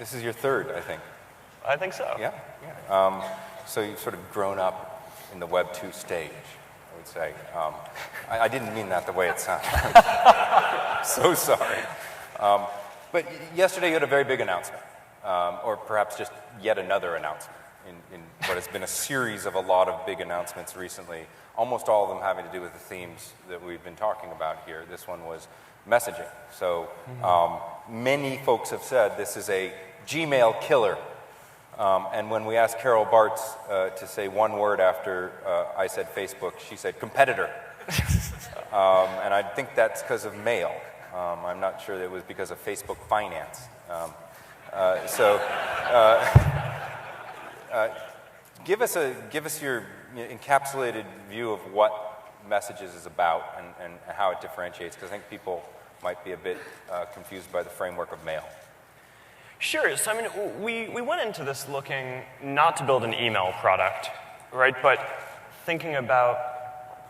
This is your third, I think. I think so. Yeah? So you've sort of grown up in the Web 2 stage, I would say. I didn't mean that the way it sounded. So sorry. But yesterday you had a very big announcement, or perhaps just yet another announcement in what has been a series of a lot of big announcements recently, almost all of them having to do with the themes that we've been talking about here. This one was messaging. So many folks have said this is a Gmail killer. And when we asked Carol Bartz to say one word after I said Facebook, she said competitor. And I think that's because of mail. I'm not sure that it was because of Facebook finance. Give us your encapsulated view of what Messages is about and how it differentiates, because I think people might be a bit confused by the framework of mail. Sure. So, I mean, we went into this looking not to build an email product, right, but thinking about,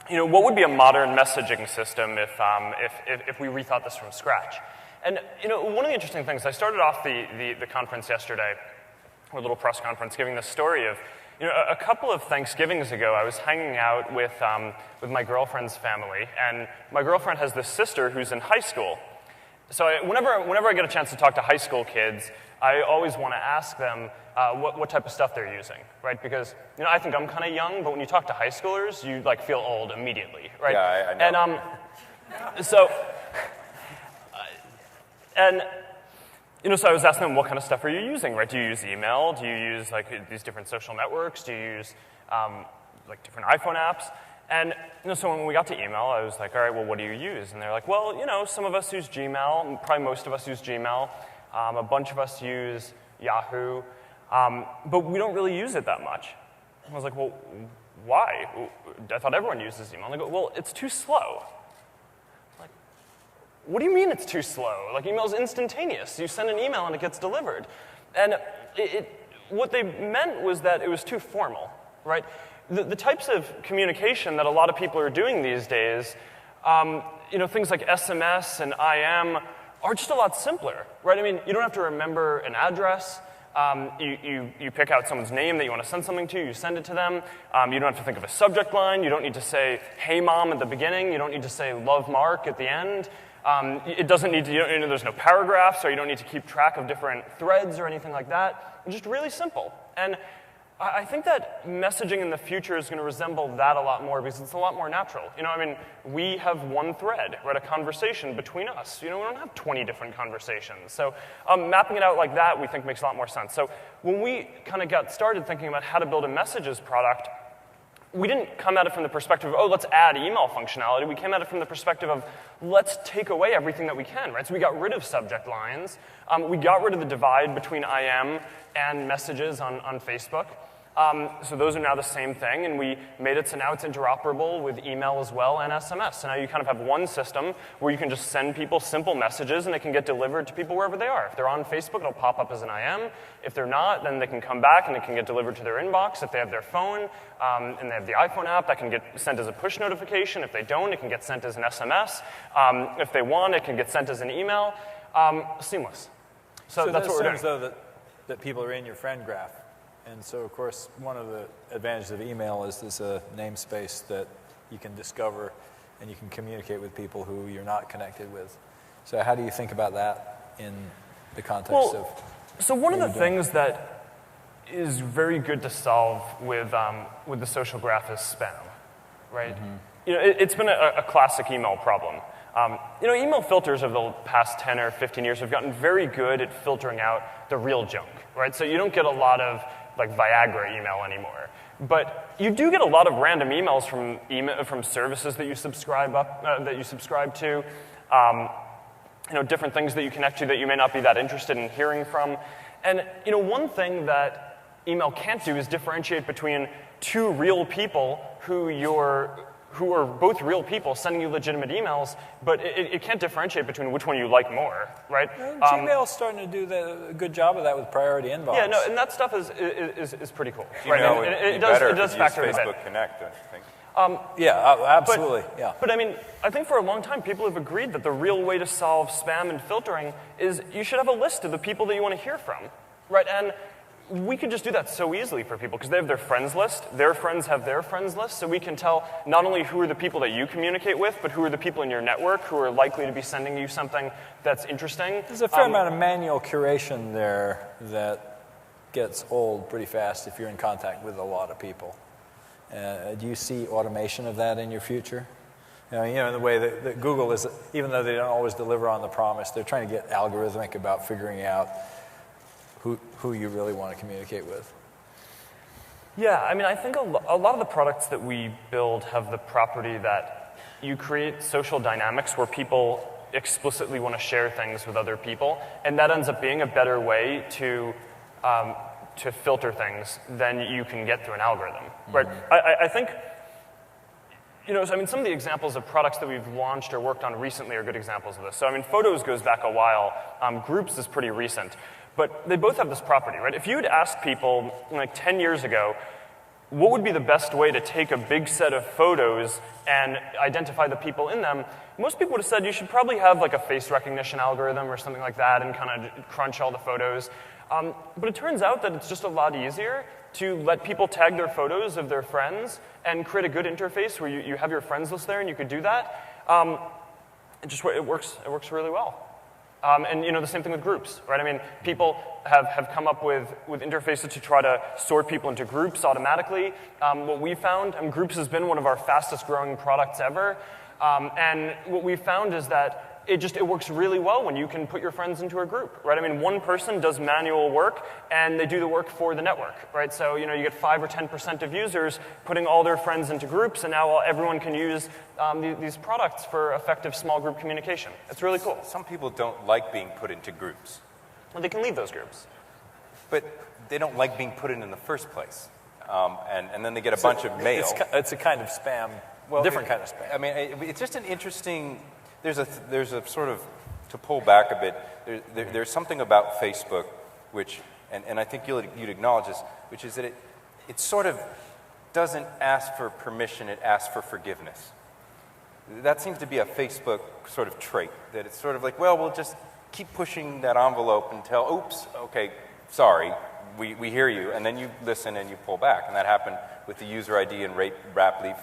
what would be a modern messaging system if we rethought this from scratch. And, one of the interesting things, I started off the conference yesterday, a little press conference, giving this story of, a couple of Thanksgivings ago, I was hanging out with my girlfriend's family, and my girlfriend has this sister who's in high school. So whenever I get a chance to talk to high school kids, I always want to ask them what type of stuff they're using, right? Because I think I'm kind of young, but when you talk to high schoolers, you feel old immediately, right? Yeah, I know. So I was asking them, what kind of stuff are you using, right? Do you use email? Do you use these different social networks? Do you use different iPhone apps? And so when we got to email, I was like, all right, well, what do you use? And they're like, well, some of us use Gmail, probably most of us use Gmail. A bunch of us use Yahoo, but we don't really use it that much. I was like, well, why? I thought everyone uses email. And they go, well, it's too slow. Like, what do you mean it's too slow? Email's instantaneous. You send an email and it gets delivered. And what they meant was that it was too formal, right? The types of communication that a lot of people are doing these days, things like SMS and IM are just a lot simpler, right? I mean, you don't have to remember an address. You pick out someone's name that you want to send something to, you send it to them. You don't have to think of a subject line. You don't need to say, hey, Mom, at the beginning. You don't need to say, love, Mark, at the end. It doesn't need to, there's no paragraphs, or you don't need to keep track of different threads or anything like that. It's just really simple. And I think that messaging in the future is going to resemble that a lot more because it's a lot more natural. We have one thread, right, a conversation between us. We don't have 20 different conversations. So mapping it out like that, we think makes a lot more sense. So when we kind of got started thinking about how to build a Messages product, we didn't come at it from the perspective of, let's add email functionality. We came at it from the perspective of, let's take away everything that we can, right? So we got rid of subject lines. We got rid of the divide between IM and Messages on Facebook. So those are now the same thing, and we made it so now it's interoperable with email as well and SMS. So now you kind of have one system where you can just send people simple messages, and it can get delivered to people wherever they are. If they're on Facebook, it'll pop up as an IM. If they're not, then they can come back, and it can get delivered to their inbox. If they have their phone and they have the iPhone app, that can get sent as a push notification. If they don't, it can get sent as an SMS. If they want, it can get sent as an email. Seamless. So that's what we're doing. So that people are in your friend graph. And so, of course, one of the advantages of email is there's a namespace that you can discover and you can communicate with people who you're not connected with. So how do you think about that in the context of... So one of the things that is very good to solve with the social graph is spam, right? Mm-hmm. It's been a classic email problem. Email filters over the past 10 or 15 years have gotten very good at filtering out the real junk, right? So you don't get a lot of Viagra email anymore. But you do get a lot of random emails from services that you subscribe to, different things that you connect to that you may not be that interested in hearing from. And one thing that email can't do is differentiate between two real people who are both real people sending you legitimate emails, but it can't differentiate between which one you like more, right? Gmail's starting to do a good job of that with priority inbox. Yeah, no, and that stuff is pretty cool. Right? It does factor in. Facebook Connect, don't you think? Absolutely. But I mean, I think for a long time people have agreed that the real way to solve spam and filtering is you should have a list of the people that you want to hear from. right? And we can just do that so easily for people because they have their friends list, their friends have their friends list, so we can tell not only who are the people that you communicate with, but who are the people in your network who are likely to be sending you something that's interesting. There's a fair amount of manual curation there that gets old pretty fast if you're in contact with a lot of people. Do you see automation of that in your future? You know, in the way that Google is, even though they don't always deliver on the promise, they're trying to get algorithmic about figuring out who you really want to communicate with. Yeah, I mean, I think a lot of the products that we build have the property that you create social dynamics where people explicitly want to share things with other people, and that ends up being a better way to filter things than you can get through an algorithm, right? I think, you know, so, I mean, some of the examples of products that we've launched or worked on recently are good examples of this. So, I mean, Photos goes back a while. Groups is pretty recent. But they both have this property, right? If you had asked people, like 10 years ago, what would be the best way to take a big set of photos and identify the people in them, most people would have said you should probably have like a face recognition algorithm or something like that and kind of crunch all the photos. But it turns out that it's just a lot easier to let people tag their photos of their friends and create a good interface where you have your friends list there and you could do that. It works really well. And you know, the same thing with groups, right? I mean, people have come up with interfaces to try to sort people into groups automatically. What we found, groups has been one of our fastest growing products ever. And what we found is that it works really well when you can put your friends into a group, right? I mean, one person does manual work, and they do the work for the network, right? So, you know, you get 5 or 10% of users putting all their friends into groups, and now everyone can use these products for effective small group communication. It's really cool. Some people don't like being put into groups. Well, they can leave those groups. But they don't like being put in the first place. And then they get a bunch of mail. It's a kind of spam, different kind of spam. I mean, it's just an interesting... There's a sort of, to pull back a bit, there's something about Facebook which, and I think you'd acknowledge this, which is that it sort of doesn't ask for permission, it asks for forgiveness. That seems to be a Facebook sort of trait, that it's sort of like, well, we'll just keep pushing that envelope until, oops, okay, sorry, we hear you, and then you listen and you pull back. And that happened with the user ID and Rapleaf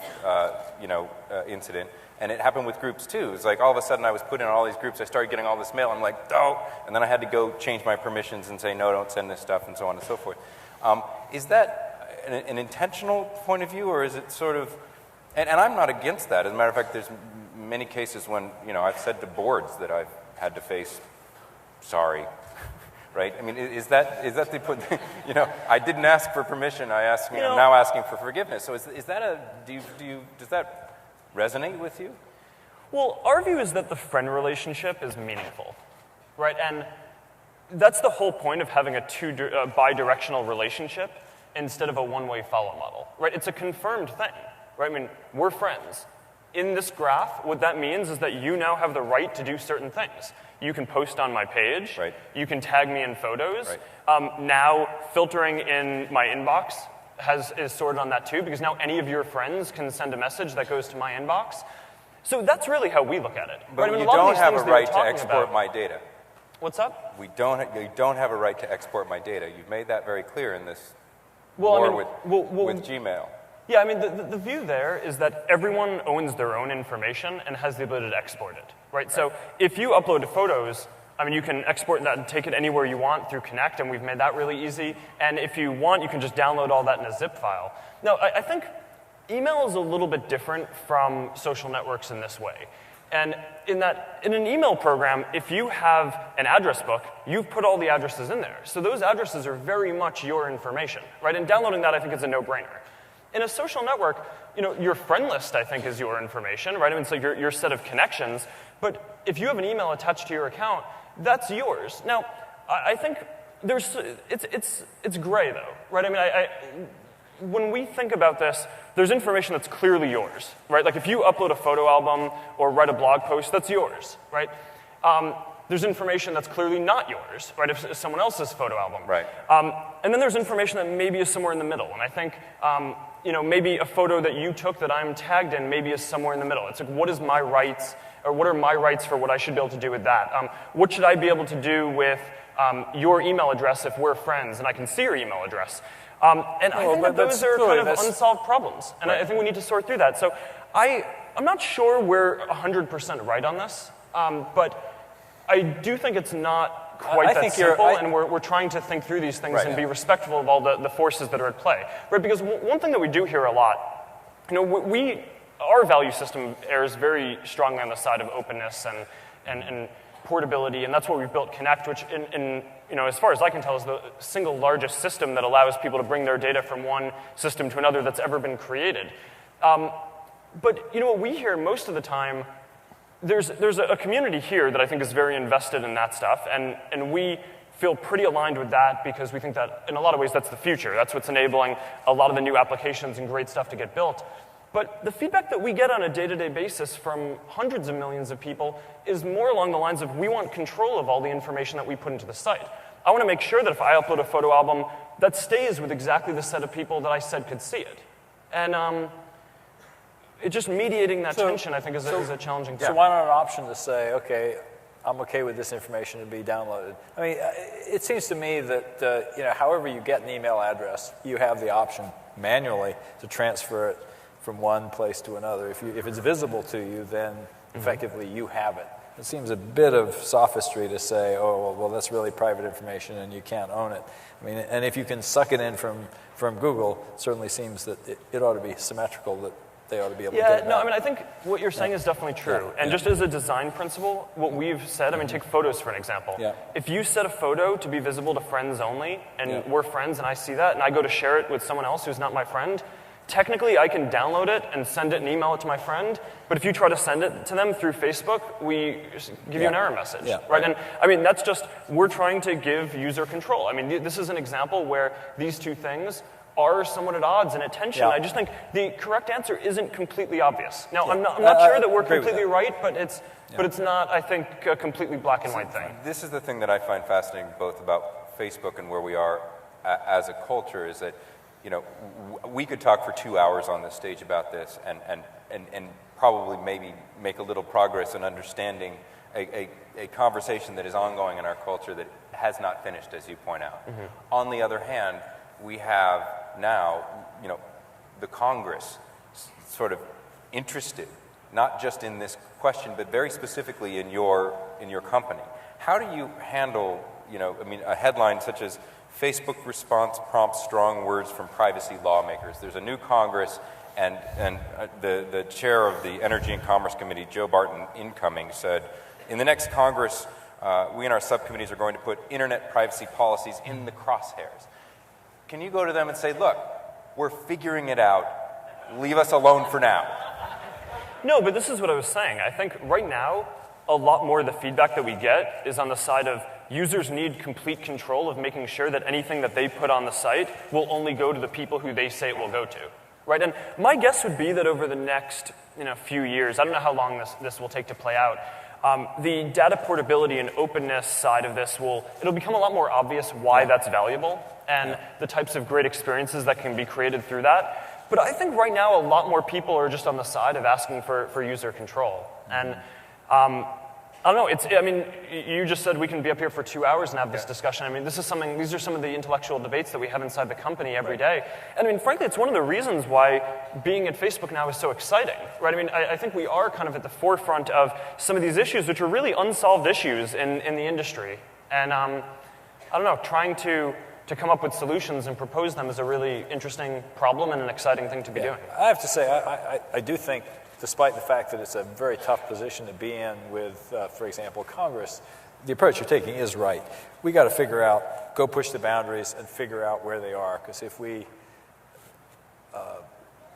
incident. And it happened with groups too. It's like all of a sudden I was put in all these groups, I started getting all this mail, I'm like, oh, and then I had to go change my permissions and say, no, don't send this stuff, and so on and so forth. Is that an intentional point of view, or is it sort of, and I'm not against that. As a matter of fact, there's many cases when, you know, I've said to boards that I've had to face, sorry, right? I mean, is that the point? You know, I didn't ask for permission. I'm now asking for forgiveness. So is that does that resonate with you? Well, our view is that the friend relationship is meaningful, right? And that's the whole point of having a bi-directional relationship instead of a one-way follow model, right? It's a confirmed thing, right? I mean, we're friends. In this graph, what that means is that you now have the right to do certain things. You can post on my page. Right. You can tag me in photos. Right. Now, filtering in my inbox is sorted on that too, because now any of your friends can send a message that goes to my inbox. So that's really how we look at it. But right? I mean, you a lot of don't these have things a that we're right to talking export about- my data. What's up? You don't have a right to export my data. You've made that very clear in this Well, war I mean, with Gmail. Yeah, I mean, the view there is that everyone owns their own information and has the ability to export it, right? So if you upload photos, I mean, you can export that and take it anywhere you want through Connect, and we've made that really easy. And if you want, you can just download all that in a zip file. Now, I think email is a little bit different from social networks in this way. And in an email program, if you have an address book, you've put all the addresses in there. So those addresses are very much your information, right? And downloading that, I think, is a no-brainer. In a social network, you know, your friend list, I think, is your information, right? I mean, it's like your set of connections. But if you have an email attached to your account, that's yours. Now, I think it's gray, though, right? I mean, when we think about this, there's information that's clearly yours, right? Like if you upload a photo album or write a blog post, that's yours, right? There's information that's clearly not yours, right? If it's someone else's photo album. Right. And then there's information that maybe is somewhere in the middle. And I think, you know, maybe a photo that you took that I'm tagged in maybe is somewhere in the middle. It's like, what is my rights, or what are my rights for what I should be able to do with that? What should I be able to do with your email address if we're friends, and I can see your email address. And I think that those are kind of unsolved problems, and I think we need to sort through that. So I'm not sure we're 100% right on this, but I do think it's not quite that simple, and we're trying to think through these things and be respectful of all the forces that are at play. Right? Because one thing that we do hear a lot, our value system errs very strongly on the side of openness and portability, and that's what we've built Connect, which as far as I can tell, is the single largest system that allows people to bring their data from one system to another that's ever been created. But what we hear most of the time, there's a community here that I think is very invested in that stuff, and we feel pretty aligned with that because we think that in a lot of ways that's the future. That's what's enabling a lot of the new applications and great stuff to get built. But the feedback that we get on a day-to-day basis from hundreds of millions of people is more along the lines of we want control of all the information that we put into the site. I want to make sure that if I upload a photo album, that stays with exactly the set of people that I said could see it. And just mediating that tension, I think, is a challenging thing. So why not an option to say, okay, I'm okay with this information to be downloaded? I mean, it seems to me that however you get an email address, you have the option manually to transfer it from one place to another. If it's visible to you, then effectively you have it. It seems a bit of sophistry to say, oh, well, that's really private information and you can't own it. I mean, and if you can suck it in from Google, it certainly seems that it ought to be symmetrical, that they ought to be able to get it back. I think what you're saying is definitely true. And just as a design principle, what we've said, take photos for an example. Yeah. If you set a photo to be visible to friends only, and we're friends and I see that, and I go to share it with someone else who's not my friend, technically, I can download it and send it and email it to my friend, but if you try to send it to them through Facebook, we give you an error message, right? And that's just, we're trying to give user control. This is an example where these two things are somewhat at odds and at tension. I just think the correct answer isn't completely obvious. Now, I'm not sure that we're completely right, but it's not, I think, a completely black and white thing. This is the thing that I find fascinating both about Facebook and where we are as a culture is that we could talk for 2 hours on this stage about this and probably maybe make a little progress in understanding a conversation that is ongoing in our culture that has not finished, as you point out. On the other hand, we have now, the Congress sort of interested, not just in this question, but very specifically in your company. How do you handle, a headline such as Facebook response prompts strong words from privacy lawmakers? There's a new Congress, and the chair of the Energy and Commerce Committee, Joe Barton, incoming, said, in the next Congress, we and our subcommittees are going to put internet privacy policies in the crosshairs. Can you go to them and say, look, we're figuring it out, leave us alone for now? No, but this is what I was saying. I think right now, a lot more of the feedback that we get is on the side of users need complete control of making sure that anything that they put on the site will only go to the people who they say it will go to, right? And my guess would be that over the next few years, I don't know how long this will take to play out, the data portability and openness side of this it'll become a lot more obvious why that's valuable and the types of great experiences that can be created through that. But I think right now a lot more people are just on the side of asking for user control. And I don't know. You just said we can be up here for 2 hours and have this discussion. These are some of the intellectual debates that we have inside the company every day. And frankly, it's one of the reasons why being at Facebook now is so exciting, right? I think we are kind of at the forefront of some of these issues, which are really unsolved issues in the industry. And I don't know, trying to come up with solutions and propose them is a really interesting problem and an exciting thing to be doing. I have to say, I do think, despite the fact that it's a very tough position to be in with, for example, Congress, the approach you're taking is right. We got to figure out, go push the boundaries and figure out where they are, because if we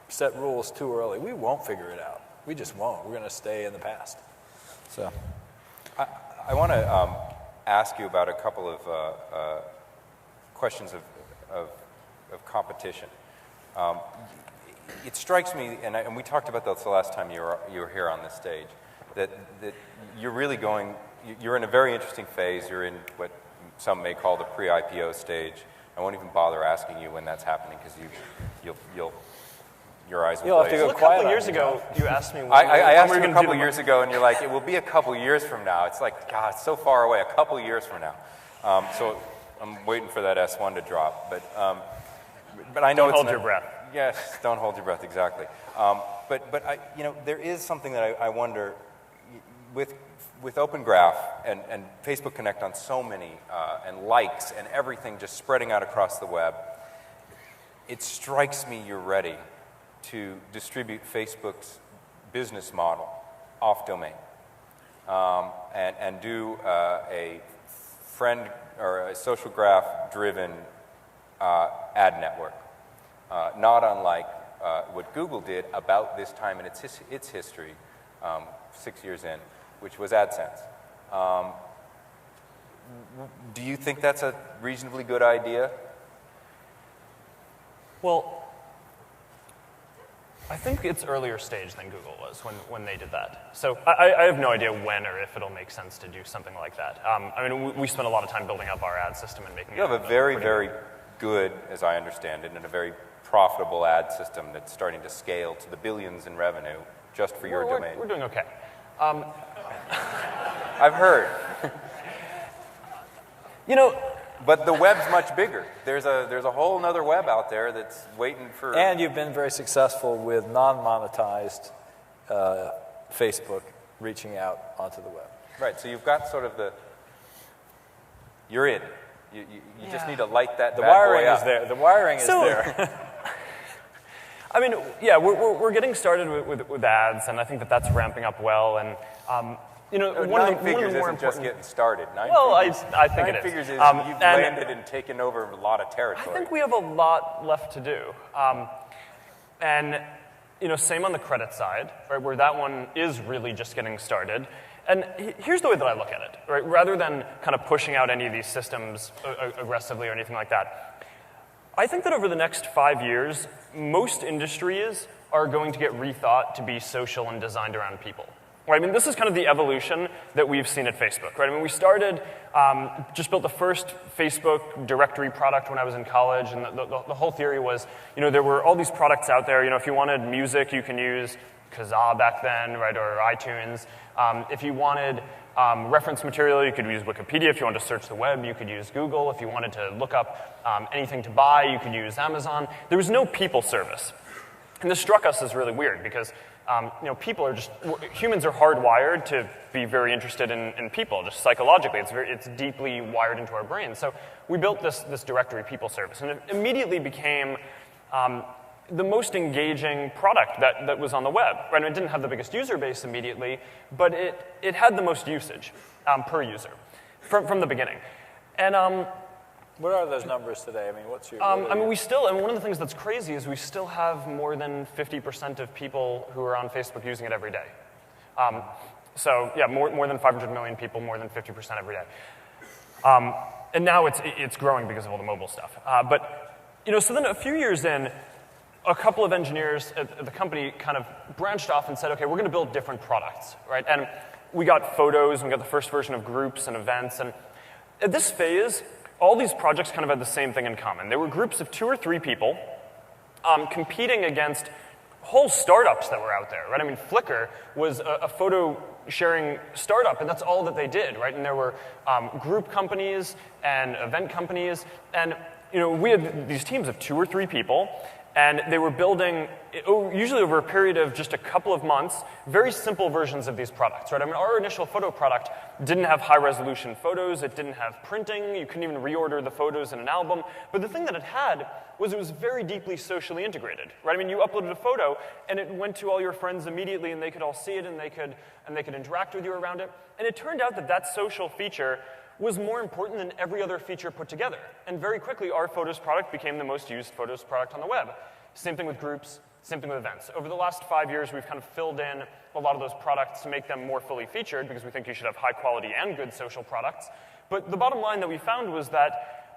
set rules too early, we won't figure it out. We just won't. We're going to stay in the past. So, I want to ask you about a couple of questions of competition. It strikes me, and we talked about this the last time you were here on this stage, that you're really you're in a very interesting phase. You're in what some may call the pre-IPO stage. I won't even bother asking you when that's happening because your eyes will blaze. A couple years ago, you asked me when I asked you a couple years ago, and you're like, it will be a couple years from now. It's like, God, it's so far away, a couple years from now. So I'm waiting for that S1 to drop, but I know Don't it's hold not- your breath. Yes, don't hold your breath, exactly. But I, there is something that I wonder with Open Graph and Facebook Connect on so many, and likes and everything just spreading out across the web. It strikes me you're ready to distribute Facebook's business model off domain, and do a friend or a social graph driven ad network, not unlike what Google did about this time in its history, 6 years in, which was AdSense. Do you think that's a reasonably good idea? Well, I think it's earlier stage than Google was when they did that. So I have no idea when or if it'll make sense to do something like that. I mean, we spent a lot of time building up our ad system and making it. You have a very, very good, as I understand it, and a very profitable ad system that's starting to scale to the billions in revenue just for your domain. We're doing okay. I've heard. You know, But the web's much bigger. There's a whole other web out there that's waiting for... And you've been very successful with non-monetized Facebook reaching out onto the web. Right, so you've got sort of you're in. You just need to light that The bad boy wiring up. is there. The wiring is So- there. I mean, yeah, we're getting started with ads, and I think that's ramping up well. And one of Nine the figures more isn't just important. getting started. Well, I think Nine it is. figures is you've And landed and taken over a lot of I territory. think we have a lot left to do. And same on the credit side, right, where that one is really just getting started. And here's the way that I look at it, right? Rather than kind of pushing out any of these systems aggressively or anything like that, I think that over the next 5 years, most industries are going to get rethought to be social and designed around people. Right? I mean, this is kind of the evolution that we've seen at Facebook. Right? I mean, we started, just built the first Facebook directory product when I was in college, and the whole theory was, there were all these products out there. If you wanted music, you can use Kazaa back then, right, or iTunes. If you wanted reference material, you could use Wikipedia. If you wanted to search the web, you could use Google. If you wanted to look up anything to buy, you could use Amazon. There was no people service. And this struck us as really weird because people are humans are hardwired to be very interested in people, just psychologically. It's deeply wired into our brains. So we built this directory people service, and it immediately became the most engaging product that was on the web. Right? And it didn't have the biggest user base immediately, but it had the most usage per user from the beginning. And What are those numbers today? I mean, what's your... I mean, and one of the things that's crazy is we still have more than 50% of people who are on Facebook using it every day. So yeah, more than 500 million people, more than 50% every day. And now it's growing because of all the mobile stuff. But so then a few years in, a couple of engineers at the company kind of branched off and said, okay, we're going to build different products, right? And we got photos, and we got the first version of groups and events, and at this phase, all these projects kind of had the same thing in common. They were groups of 2 or 3 people competing against whole startups that were out there, right? I mean, Flickr was a photo sharing startup, and that's all that they did, right? And there were group companies and event companies, and we had these teams of 2 or 3 people, and they were building, usually over a period of just a couple of months, very simple versions of these products, right? I mean, our initial photo product didn't have high-resolution photos. It didn't have printing. You couldn't even reorder the photos in an album. But the thing that it had was it was very deeply socially integrated, right? I mean, you uploaded a photo, and it went to all your friends immediately, and they could all see it, and they could interact with you around it. And it turned out that social feature was more important than every other feature put together. And very quickly, our Photos product became the most used Photos product on the web. Same thing with groups, same thing with events. Over the last 5 years, we've kind of filled in a lot of those products to make them more fully featured because we think you should have high quality and good social products. But the bottom line that we found was that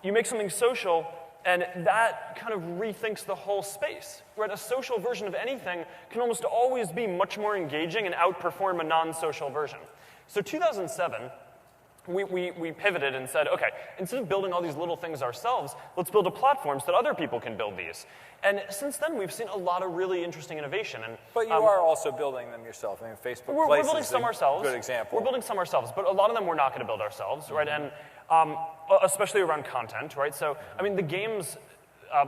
you make something social, and that kind of rethinks the whole space. Right? A social version of anything can almost always be much more engaging and outperform a non-social version. So 2007, we pivoted and said, okay, instead of building all these little things ourselves, let's build a platform so that other people can build these. And since then, we've seen a lot of really interesting innovation. And, But you are also building them yourself. I mean, Facebook we're Places building some is a ourselves. good example. We're building some ourselves, but a lot of them we're not going to build ourselves, right? And especially around content, right? So, I mean, the games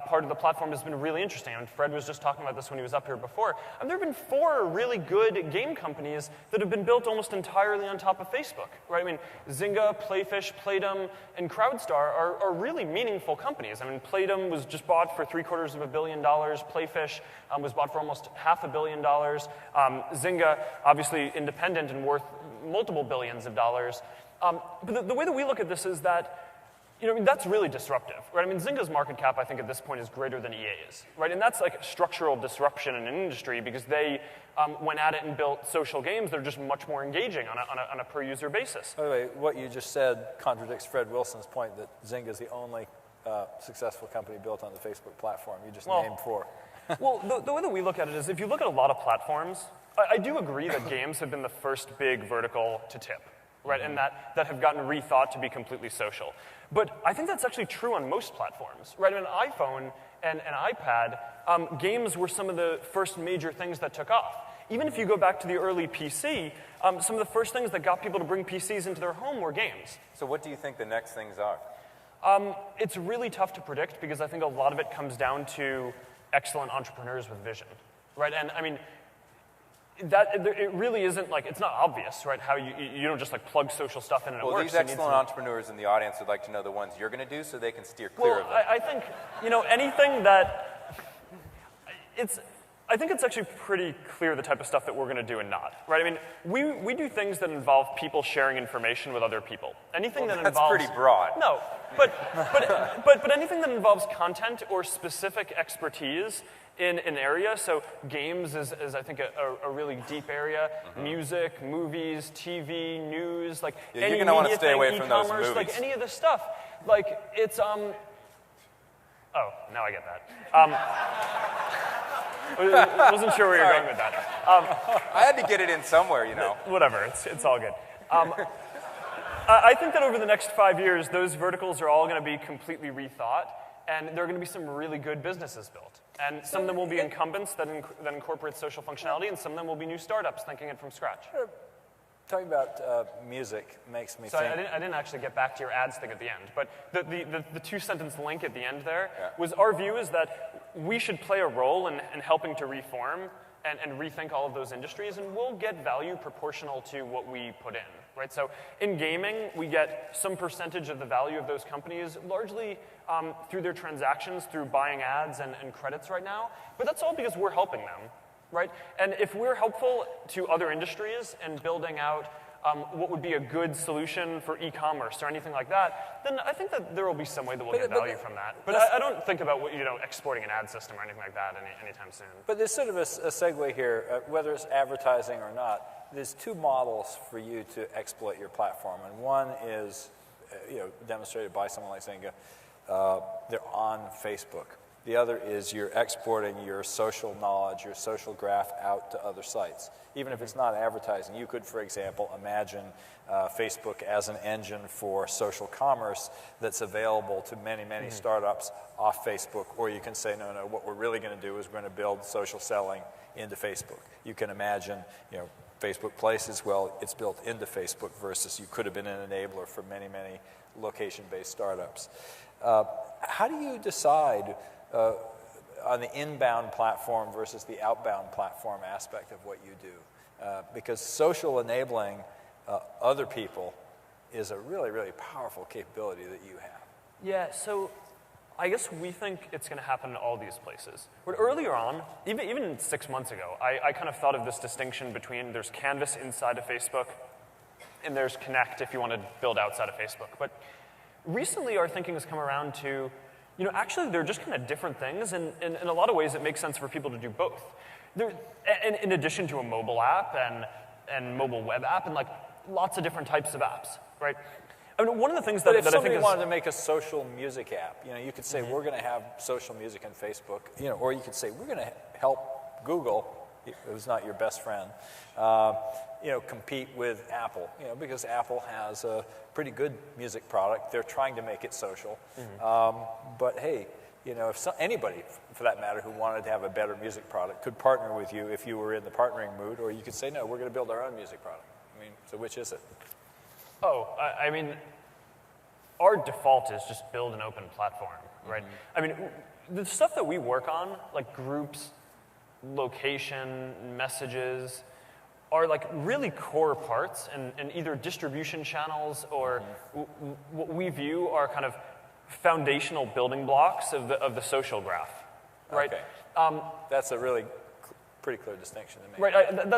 part of the platform has been really interesting. And Fred was just talking about this when he was up here before. And there have been 4 really good game companies that have been built almost entirely on top of Facebook, right? I mean, Zynga, Playfish, Playdom, and Crowdstar are really meaningful companies. I mean, Playdom was just bought for $750 million. Playfish was bought for almost $500 million. Zynga, obviously independent and worth multiple billions of dollars. But the way that we look at this is that that's really disruptive, right? I mean, Zynga's market cap, I think, at this point is greater than EA's, right? And that's like structural disruption in an industry because they went at it and built social games that are just much more engaging on a per-user basis. By the way, what you just said contradicts Fred Wilson's point that Zynga is the only successful company built on the Facebook platform. You just named 4. Well, the way that we look at it is if you look at a lot of platforms, I do agree that games have been the first big vertical to tip, right? And that have gotten rethought to be completely social. But I think that's actually true on most platforms, right? On an iPhone and an iPad, games were some of the first major things that took off. Even if you go back to the early PC, some of the first things that got people to bring PCs into their home were games. So what do you think the next things are? It's really tough to predict because I think a lot of it comes down to excellent entrepreneurs with vision, right? And I mean, it really isn't like, it's not obvious, right, how you don't just like plug social stuff in and it works. Well, these excellent entrepreneurs in the audience would like to know the ones you're going to do so they can steer clear of them. I think, anything that, I think it's actually pretty clear the type of stuff that we're going to do and not, right? I mean, we do things that involve people sharing information with other people. Anything that involves... That's pretty broad. No, but anything that involves content or specific expertise in an area, so games is I think, a really deep area. Mm-hmm. Music, movies, TV, news, like any you're going to want to stay away from those e-commerce, movies. like any of this stuff. Like, it's, Oh, now I get that. Wasn't sure where you were going with that. I had to get it in somewhere, Whatever, it's all good. I think that over the next 5 years, those verticals are all going to be completely rethought, and there are going to be some really good businesses built. And some of them will be incumbents that incorporate social functionality, and some of them will be new startups thinking it from scratch. Talking about music makes me so think... I didn't actually get back to your ads thing at the end, but the 2-sentence link at the end there was our view is that we should play a role in helping to reform and rethink all of those industries, and we'll get value proportional to what we put in, right? So in gaming, we get some percentage of the value of those companies, largely through their transactions, through buying ads and credits right now, but that's all because we're helping them, right? And if we're helpful to other industries in building out what would be a good solution for e-commerce or anything like that, then I think that there will be some way that we'll get value from that. But I don't think about exporting an ad system or anything like that anytime soon. But there's sort of a segue here, whether it's advertising or not. There's 2 models for you to exploit your platform, and one is, demonstrated by someone like Zynga. They're on Facebook. The other is you're exporting your social knowledge, your social graph out to other sites. Even if it's not advertising, you could, for example, imagine Facebook as an engine for social commerce that's available to many, many startups off Facebook. Or you can say, no, what we're really going to do is we're going to build social selling into Facebook. You can imagine, Facebook Places, well, it's built into Facebook versus you could have been an enabler for many, many location-based startups. How do you decide on the inbound platform versus the outbound platform aspect of what you do? Because social enabling other people is a really, really powerful capability that you have. Yeah, so I guess we think it's going to happen in all these places. But earlier on, even 6 months ago, I kind of thought of this distinction between there's Canvas inside of Facebook and there's Connect if you want to build outside of Facebook. But recently our thinking has come around to, actually they're just kind of different things, and in a lot of ways it makes sense for people to do both. In addition to a mobile app and mobile web app and like lots of different types of apps, right? I mean, one of the things that I think is... But if somebody wanted to make a social music app, you could say, we're going to have social music in Facebook, or you could say, we're going to help Google, it was not your best friend, compete with Apple, because Apple has a pretty good music product. They're trying to make it social. But hey, if anybody, for that matter, who wanted to have a better music product could partner with you if you were in the partnering mood, or you could say, no, we're going to build our own music product. I mean, so which is it? Oh, I mean, our default is just build an open platform, right? I mean, the stuff that we work on, like groups, location, messages, are like really core parts and either distribution channels or what we view are kind of foundational building blocks of the social graph, right? Okay. That's a really pretty clear distinction to make. Right,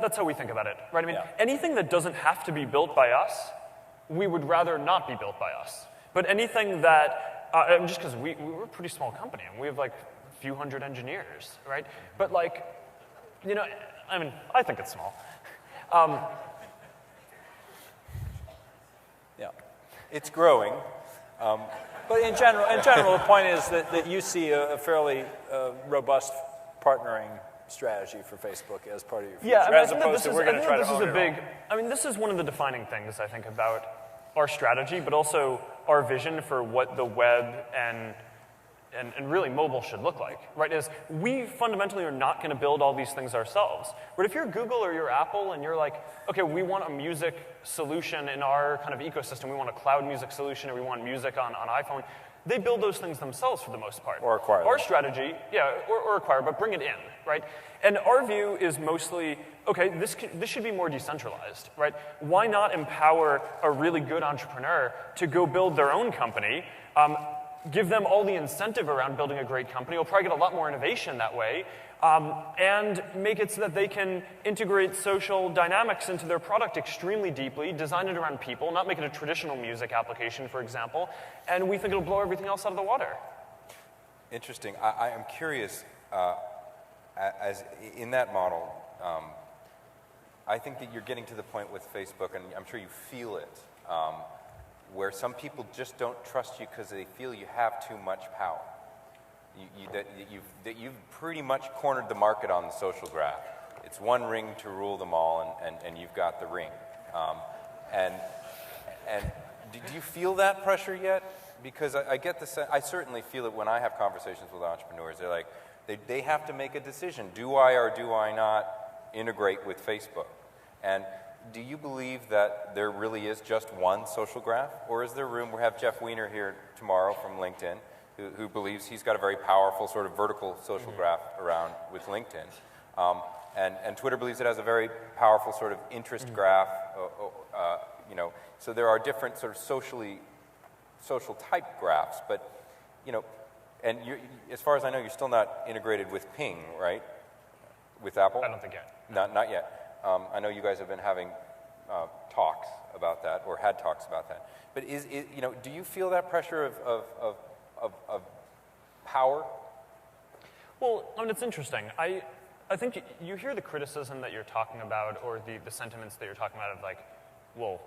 that's how we think about it, right? I mean, anything that doesn't have to be built by us, we would rather not be built by us. But anything that, just because we're a pretty small company and we have like a few hundred engineers, right? But like, you know, I mean, I think it's small. Yeah. It's growing. But in general, the point is that you see a fairly robust partnering strategy for Facebook as part of your future, Yeah, I mean, as opposed to we're going to try to own it all. I mean, this is one of the defining things, I think, about our strategy, but also our vision for what the web and really mobile should look like, right? Is we fundamentally are not going to build all these things ourselves. But if you're Google or you're Apple and you're like, okay, we want a music solution in our kind of ecosystem, we want a cloud music solution, or we want music on iPhone, they build those things themselves for the most part. Or acquire Our them. strategy, or acquire, but bring it in, right? And our view is mostly, okay, this should be more decentralized, right? Why not empower a really good entrepreneur to go build their own company, give them all the incentive around building a great company, will probably get a lot more innovation that way, and make it so that they can integrate social dynamics into their product extremely deeply, design it around people, not make it a traditional music application, for example, and we think it'll blow everything else out of the water. Interesting. I am curious, as in that model, I think that you're getting to the point with Facebook, and I'm sure you feel it, where some people just don't trust you because they feel you have too much power. That you've pretty much cornered the market on the social graph. It's one ring to rule them all, and you've got the ring. And do you feel that pressure yet? Because I get the sense, I certainly feel it when I have conversations with entrepreneurs. They're like, they have to make a decision. Do I or do I not integrate with Facebook? And do you believe that there really is just one social graph? Or is there room? We have Jeff Weiner here tomorrow from LinkedIn, who believes he's got a very powerful sort of vertical social graph around with LinkedIn. And Twitter believes it has a very powerful sort of interest graph. You know, so there are different sort of social type graphs. But, you know, and as far as I know, you're still not integrated with Ping, right? With Apple? I don't think yet. Not yet. I know you guys have been having talks about that, or had talks about that. But you know, do you feel that pressure of power? Well, I mean, it's interesting. I think you hear the criticism that you're talking about, or the sentiments that you're talking about of like, well,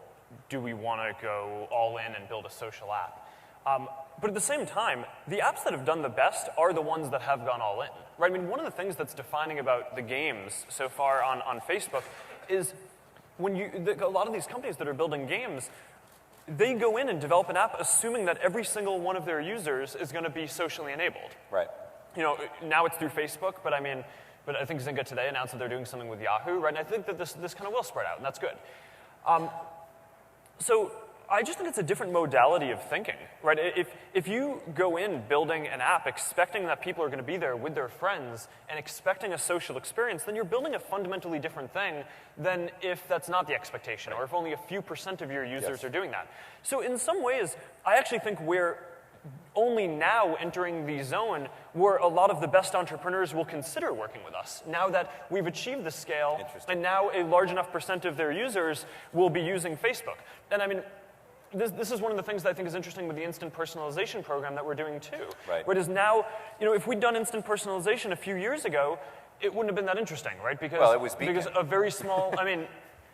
do we want to go all in and build a social app? But at the same time, the apps that have done the best are the ones that have gone all in, right? I mean, one of the things that's defining about the games so far on Facebook is when a lot of these companies that are building games, they go in and develop an app assuming that every single one of their users is going to be socially enabled. Right. You know, now it's through Facebook, but I think Zynga today announced that they're doing something with Yahoo, right? And I think that this kind of will spread out, and that's good. So I just think it's a different modality of thinking, right? If you go in building an app expecting that people are going to be there with their friends and expecting a social experience, then you're building a fundamentally different thing than if that's not the expectation, or if only a few % of your users are doing that. So in some ways, I actually think we're only now entering the zone where a lot of the best entrepreneurs will consider working with us, now that we've achieved the scale, and now a large enough % of their users will be using Facebook. And I mean, this is one of the things that I think is interesting with the instant personalization program that we're doing too. Right. Where it is now, you know, if we'd done instant personalization a few years ago, it wouldn't have been that interesting, right? Because, well, it was Beacon. because a very small, I mean,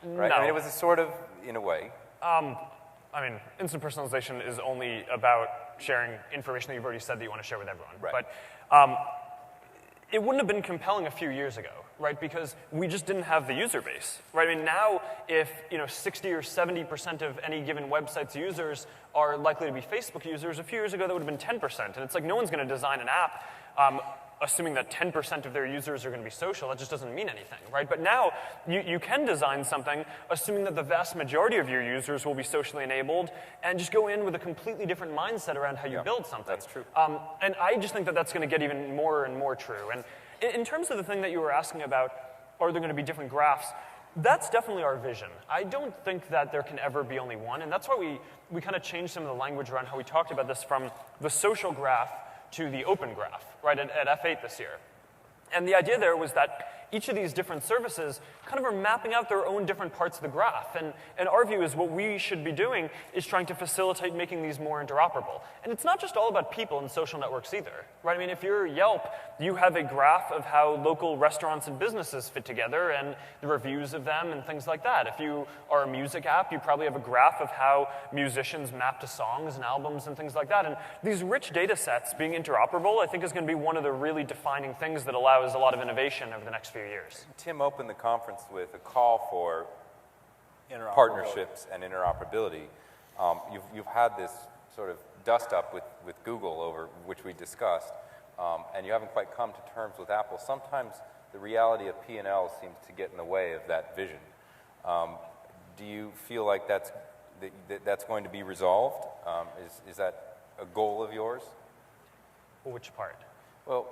Right? no. I mean, it was a sort of, in a way. I mean, instant personalization is only about sharing information that you've already said that you want to share with everyone. Right. But it wouldn't have been compelling a few years ago, right? Because we just didn't have the user base, right? I mean, now if 60 or 70% of any given website's users are likely to be Facebook users, a few years ago that would have been 10%. And it's like no one's going to design an app assuming that 10% of their users are going to be social, that just doesn't mean anything, right? But now you can design something assuming that the vast majority of your users will be socially enabled and just go in with a completely different mindset around how you build something. That's true. And I just think that that's going to get even more and more true. And in terms of the thing that you were asking about, are there going to be different graphs? That's definitely our vision. I don't think that there can ever be only one, and that's why we kind of changed some of the language around how we talked about this from the social graph to the open graph, right, at F8 this year. And the idea there was that each of these different services kind of are mapping out their own different parts of the graph. And our view is what we should be doing is trying to facilitate making these more interoperable. And it's not just all about people in social networks either, right? I mean, if you're Yelp, you have a graph of how local restaurants and businesses fit together and the reviews of them and things like that. If you are a music app, you probably have a graph of how musicians map to songs and albums and things like that. And these rich data sets being interoperable, I think, is going to be one of the really defining things that allows a lot of innovation over the next few years. Tim opened the conference with a call for partnerships and interoperability. You've had this sort of dust up with Google over which we discussed, and you haven't quite come to terms with Apple. Sometimes the reality of P&L seems to get in the way of that vision. Do you feel like that's going to be resolved? Is that a goal of yours? Which part? Well,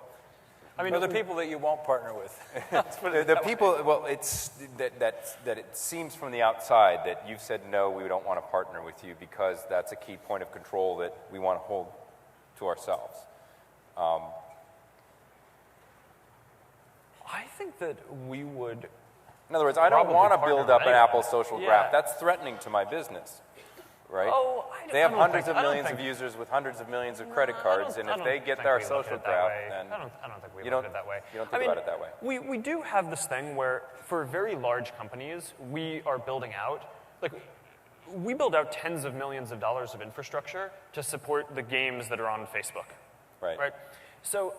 I mean, the people that you won't partner with. the people, well, it's that it seems from the outside that you've said, no, we don't want to partner with you because that's a key point of control that we want to hold to ourselves. I think that we would. In other words, I don't Probably want to partner build with up an anyone. Apple social Yeah. graph. That's threatening to my business, right? Oh, They have I don't hundreds think- of I don't millions think- of users with hundreds of millions of credit I cards, don't- and I if don't they get think their we look at social it that graph, way. then I don't think we you look don't- at it that way. you don't think about it that way. We do have this thing where, for very large companies, we are building out, like, we build out tens of millions of dollars of infrastructure to support the games that are on Facebook. right. So,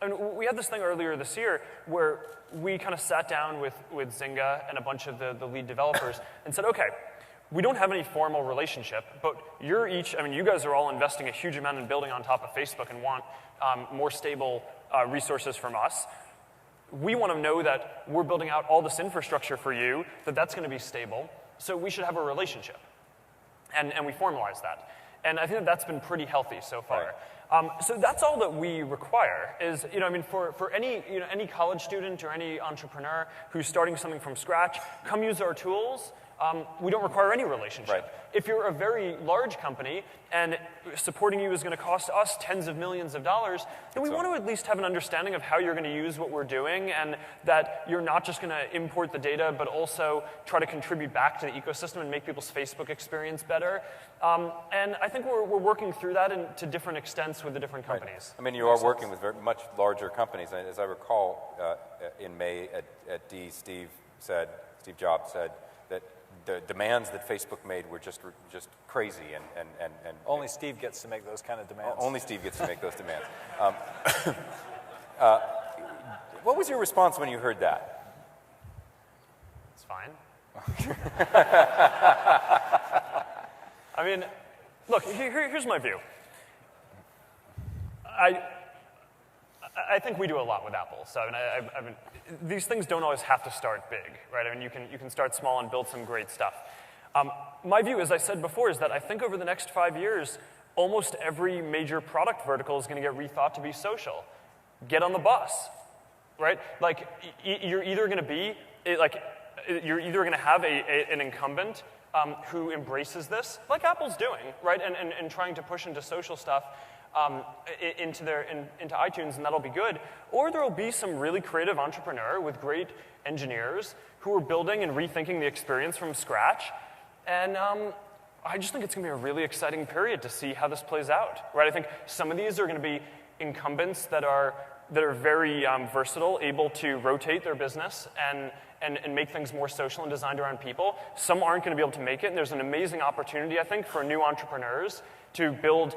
I mean, we had this thing earlier this year where we kind of sat down with Zynga and a bunch of the lead developers and said, okay, we don't have any formal relationship, but you're each, I mean, you guys are all investing a huge amount in building on top of Facebook and want more stable resources from us. We want to know that we're building out all this infrastructure for you, that's going to be stable, so we should have a relationship. And we formalized that. And I think that that's been pretty healthy so far. So that's all that we require is, I mean, for any, any college student or any entrepreneur who's starting something from scratch, come use our tools. We don't require any relationship. Right. If you're a very large company and supporting you is going to cost us tens of millions of dollars, then we want to at least have an understanding of how you're going to use what we're doing and that you're not just going to import the data, but also try to contribute back to the ecosystem and make people's Facebook experience better. And I think we're working through that to different extents with the different companies. I mean, you are working with very much larger companies. As I recall, in May at D, Steve Jobs said that the demands that Facebook made were just crazy and Only Steve gets to make those kind of demands. only Steve gets to make those demands. What was your response when you heard that? It's fine. I mean, look, here's my view. I think we do a lot with Apple. So I mean, these things don't always have to start big, right? I mean, you can start small and build some great stuff. My view, as I said before, is that I think over the next 5 years, almost every major product vertical is going to get rethought to be social. Get on the bus, right? Like, you're either going to be, you're either going to have an incumbent who embraces this, like Apple's doing, right? And trying to push into social stuff into iTunes, and that'll be good. Or there will be some really creative entrepreneur with great engineers who are building and rethinking the experience from scratch. And I just think it's going to be a really exciting period to see how this plays out, right? I think some of these are going to be incumbents that are very versatile, able to rotate their business and make things more social and designed around people. Some aren't going to be able to make it, and there's an amazing opportunity, I think, for new entrepreneurs to build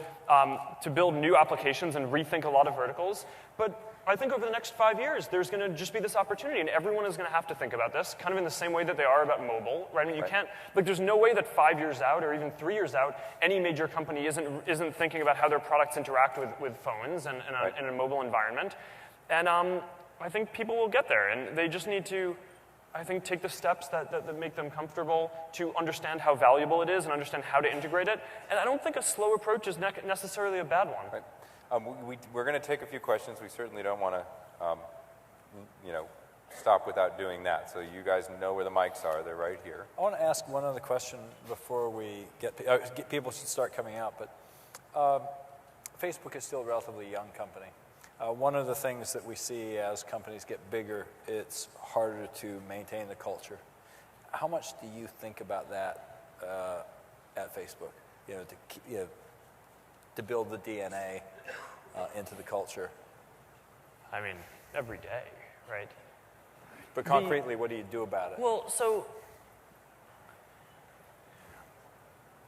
new applications and rethink a lot of verticals. But I think over the next 5 years, there's going to just be this opportunity, and everyone is going to have to think about this, kind of in the same way that they are about mobile, right? I mean, you can't, like, there's no way that 5 years out or even 3 years out, any major company isn't thinking about how their products interact with phones and in a mobile environment. And I think people will get there, and they just need to, I think, take the steps that make them comfortable to understand how valuable it is and understand how to integrate it. And I don't think a slow approach is necessarily a bad one. Right. We're going to take a few questions. We certainly don't want to, stop without doing that. So you guys know where the mics are. They're right here. I want to ask one other question before we people should start coming out, but Facebook is still a relatively young company. One of the things that we see as companies get bigger, it's harder to maintain the culture. How much do you think about that at Facebook? To build the DNA into the culture. I mean, every day, right? But concretely, what do you do about it? Well, so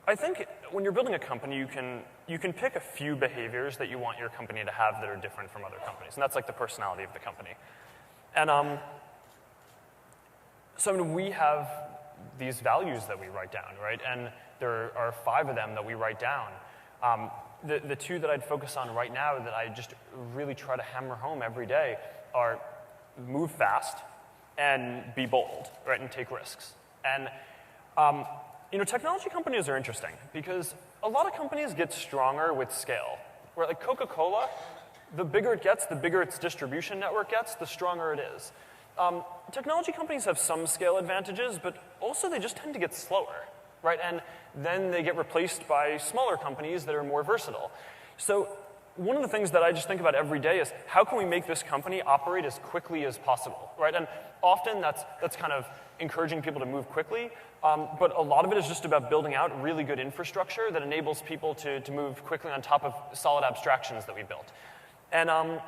I think when you're building a company, you can pick a few behaviors that you want your company to have that are different from other companies, and that's like the personality of the company. And so I mean, we have these values that we write down, right? And there are 5 of them that we write down. The 2 that I'd focus on right now that I just really try to hammer home every day are move fast and be bold, right, and take risks. And technology companies are interesting because a lot of companies get stronger with scale. Where like Coca-Cola, the bigger it gets, the bigger its distribution network gets, the stronger it is. Technology companies have some scale advantages, but also they just tend to get slower, right? And then they get replaced by smaller companies that are more versatile. So one of the things that I just think about every day is how can we make this company operate as quickly as possible, right? And often that's kind of encouraging people to move quickly, but a lot of it is just about building out really good infrastructure that enables people to move quickly on top of solid abstractions that we built. And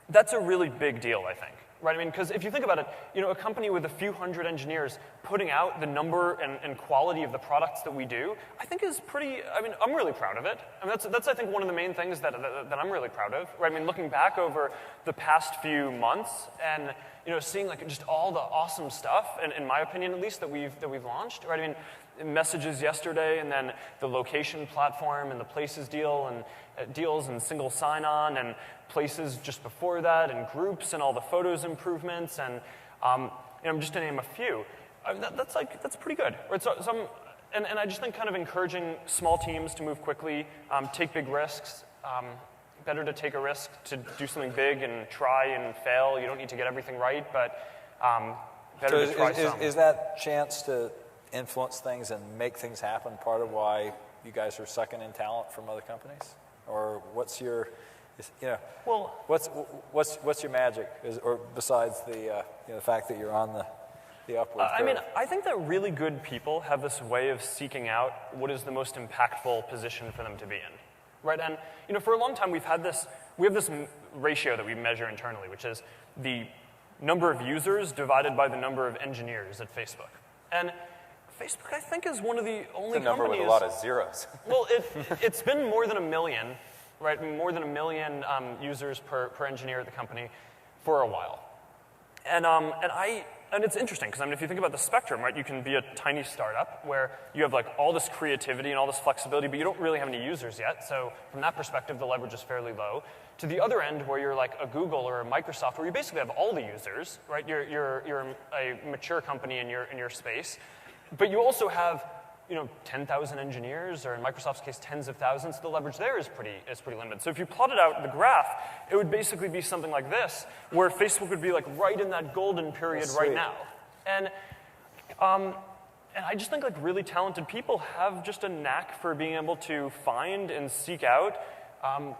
that's a really big deal, I think. Right, I mean, because if you think about it, a company with a few hundred engineers putting out the number and quality of the products that we do, I think is pretty, I'm really proud of it. I mean, that's I think, one of the main things that I'm really proud of, right? I mean, looking back over the past few months and, seeing like just all the awesome stuff, and in my opinion at least, that we've launched, right? I mean, Messages yesterday, and then the location platform and the Places deal and deals and single sign-on, and Places just before that, and Groups and all the photos improvements, and just to name a few. That's pretty good. Right? So and I just think kind of encouraging small teams to move quickly, take big risks. Better to take a risk to do something big and try and fail. You don't need to get everything right, but better to try some. Is that chance to influence things and make things happen part of why you guys are sucking in talent from other companies? Or what's your, what's your magic? Or besides the fact that you're on the upward curve? I think that really good people have this way of seeking out what is the most impactful position for them to be in, right? And for a long time we have this ratio that we measure internally, which is the number of users divided by the number of engineers at Facebook. And Facebook, I think, is one of the only companies... It's a number with a lot of zeros. Well, it's been more than 1 million, right? More than 1 million users per engineer at the company for a while. And it's interesting, because if you think about the spectrum, right, you can be a tiny startup where you have like all this creativity and all this flexibility, but you don't really have any users yet. So from that perspective, the leverage is fairly low. To the other end, where you're like a Google or a Microsoft, where you basically have all the users, right? You're a mature company in your space. But you also have, 10,000 engineers, or in Microsoft's case, tens of thousands. The leverage there is pretty limited. So if you plotted out the graph, it would basically be something like this, where Facebook would be like right in that golden period right now. And I just think like really talented people have just a knack for being able to find and seek out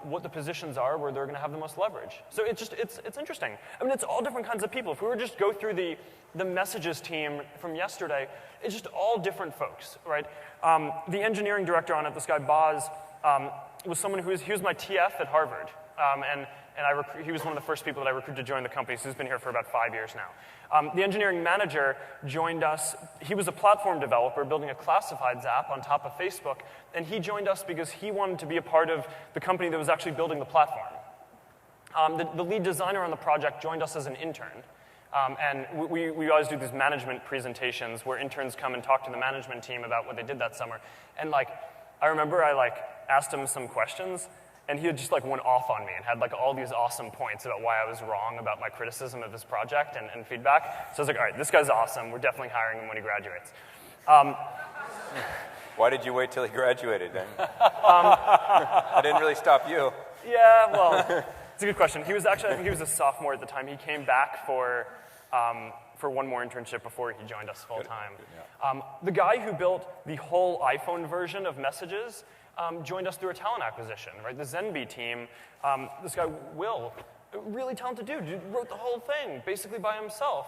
what the positions are where they're going to have the most leverage. So it's interesting. I mean, it's all different kinds of people. If we were just go through the Messages team from yesterday, it's just all different folks, right? The engineering director on it, this guy Boz, was someone he was my TF at Harvard, and he was one of the first people that I recruited to join the company. So he's been here for about 5 years now. The engineering manager joined us. He was a platform developer building a classifieds app on top of Facebook, and he joined us because he wanted to be a part of the company that was actually building the platform. The lead designer on the project joined us as an intern. And we always do these management presentations where interns come and talk to the management team about what they did that summer. And I remember I asked him some questions, and he had just like went off on me and had like all these awesome points about why I was wrong about my criticism of his project and feedback. So I was like, all right, this guy's awesome. We're definitely hiring him when he graduates. Why did you wait till he graduated then? I didn't really stop you. Yeah, well, it's a good question. He was actually, I think he was a sophomore at the time. He came back for one more internship before he joined us full time. The guy who built the whole iPhone version of Messages joined us through a talent acquisition, right? The Zenby team, this guy, Will, a really talented dude, wrote the whole thing basically by himself.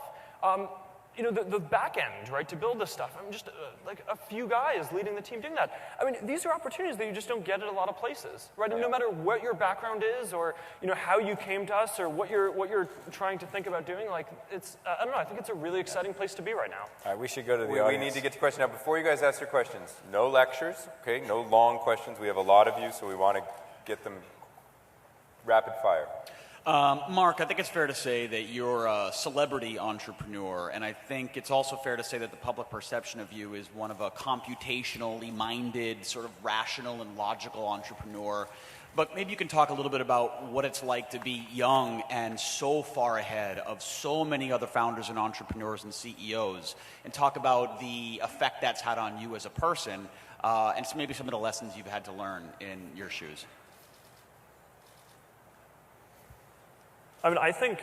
You know, the back end, right, to build this stuff. I'm just like a few guys leading the team doing that. I mean, these are opportunities that you just don't get at a lot of places, right? And no matter what your background is, or you know how you came to us, or what you're trying to think about doing, like it's I don't know. I think it's a really exciting place to be right now. All right, we should go to the We audience. need to get to questions. Now, before you guys ask your questions, no lectures, okay? No long questions. We have a lot of you, so we want to get them rapid fire. Mark, I think it's fair to say that you're a celebrity entrepreneur, and I think it's also fair to say that the public perception of you is one of a computationally minded, sort of rational and logical entrepreneur. But maybe you can talk a little bit about what it's like to be young and so far ahead of so many other founders and entrepreneurs and CEOs, and talk about the effect that's had on you as a person, and maybe some of the lessons you've had to learn in your shoes. I mean, I think,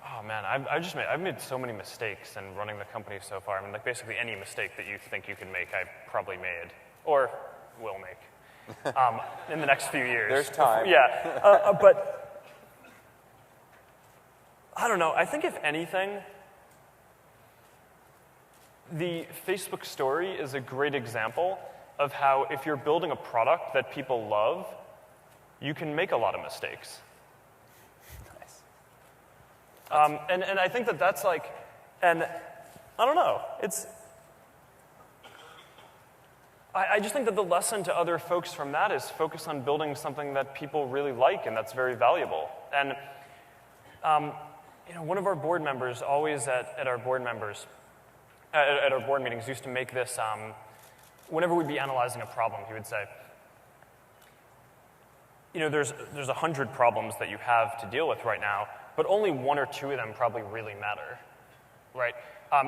oh man, I've made so many mistakes in running the company so far. I mean, like basically any mistake that you think you can make, I've probably made, or will make, in the next few years. There's time. Yeah, but I don't know. I think if anything, the Facebook story is a great example of how if you're building a product that people love, you can make a lot of mistakes. And I think that that's like, and I don't know, I just think that the lesson to other folks from that is focus on building something that people really like and that's very valuable. And, you know, one of our board members always at our board members, at our board meetings used to make this, whenever we'd be analyzing a problem, he would say, you know, there's 100 problems that you have to deal with right now, but only one or two of them probably really matter, right?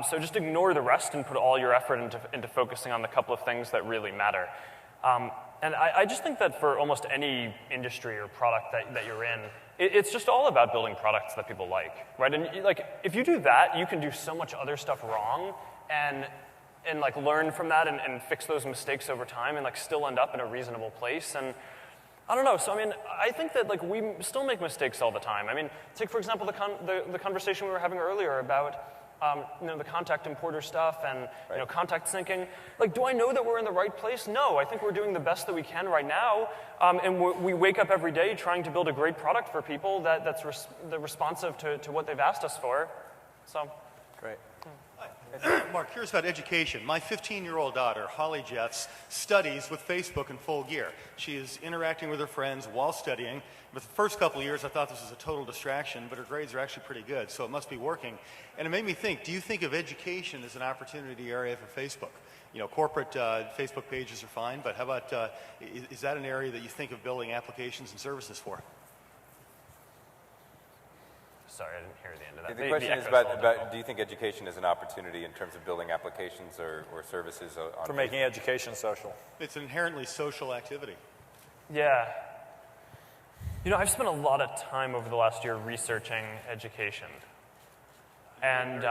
So just ignore the rest and put all your effort into focusing on the couple of things that really matter. And I just think that for almost any industry or product that you're in, it's just all about building products that people like, right? And like, if you do that, you can do so much other stuff wrong and like learn from that and fix those mistakes over time and like still end up in a reasonable place. And I don't know. So, I mean, I think that, like, we still make mistakes all the time. I mean, take, for example, the conversation we were having earlier about, you know, the contact importer stuff and, you know, contact syncing. Like, do I know that we're in the right place? No. I think we're doing the best that we can right now. And we wake up every day trying to build a great product for people that's responsive to what they've asked us for. So. Great. Mark, curious about education. My 15-year-old daughter, Holly Jeffs, studies with Facebook in full gear. She is interacting with her friends while studying. But the first couple of years, I thought this was a total distraction, but her grades are actually pretty good, so it must be working. And it made me think, do you think of education as an opportunity area for Facebook? You know, corporate Facebook pages are fine, but how about, is that an area that you think of building applications and services for? Sorry, I didn't hear the end of that. The question is about do you think education is an opportunity in terms of building applications or services on For making education social. It's an inherently social activity. Yeah. You know, I've spent a lot of time over the last year researching education. And,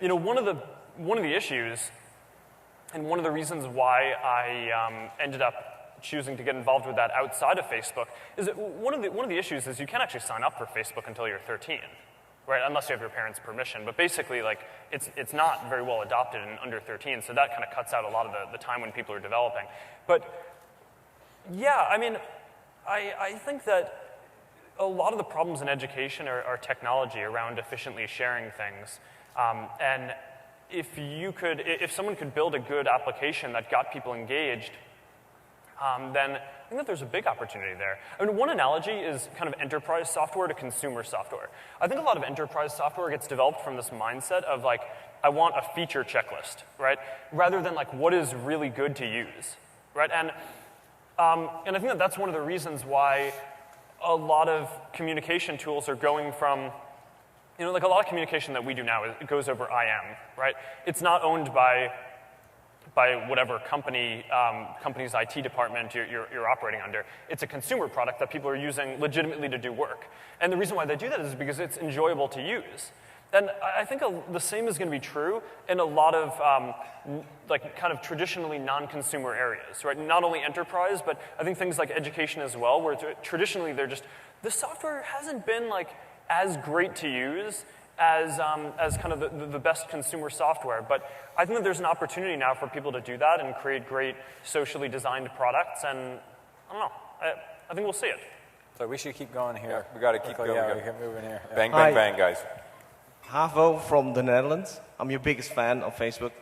you know, one of the issues and one of the reasons why I ended up choosing to get involved with that outside of Facebook is that one of the issues is you can't actually sign up for Facebook until you're 13, right? Unless you have your parents' permission. But basically, like, it's not very well adopted in under 13, so that kind of cuts out a lot of the time when people are developing. But yeah, I mean, I think that a lot of the problems in education are technology around efficiently sharing things. And if someone could build a good application that got people engaged, then I think that there's a big opportunity there. I mean, one analogy is kind of enterprise software to consumer software. I think a lot of enterprise software gets developed from this mindset of like, I want a feature checklist, right? Rather than like, what is really good to use, right? And And I think that that's one of the reasons why a lot of communication tools are going from, like a lot of communication that we do now, it goes over IM, right? It's not owned by whatever company's IT department you're operating under. It's a consumer product that people are using legitimately to do work. And the reason why they do that is because it's enjoyable to use. And I think the same is going to be true in a lot of kind of traditionally non-consumer areas, right? Not only enterprise, but I think things like education as well, where traditionally the software hasn't been like as great to use as kind of the best consumer software. But I think that there's an opportunity now for people to do that and create great socially designed products. And I don't know, I think we'll see it. So we should keep going here. Yeah, we got to keep going. Yeah, we can move in here. Yeah. Bang, bang, bang, guys. Havo from the Netherlands. I'm your biggest fan of Facebook.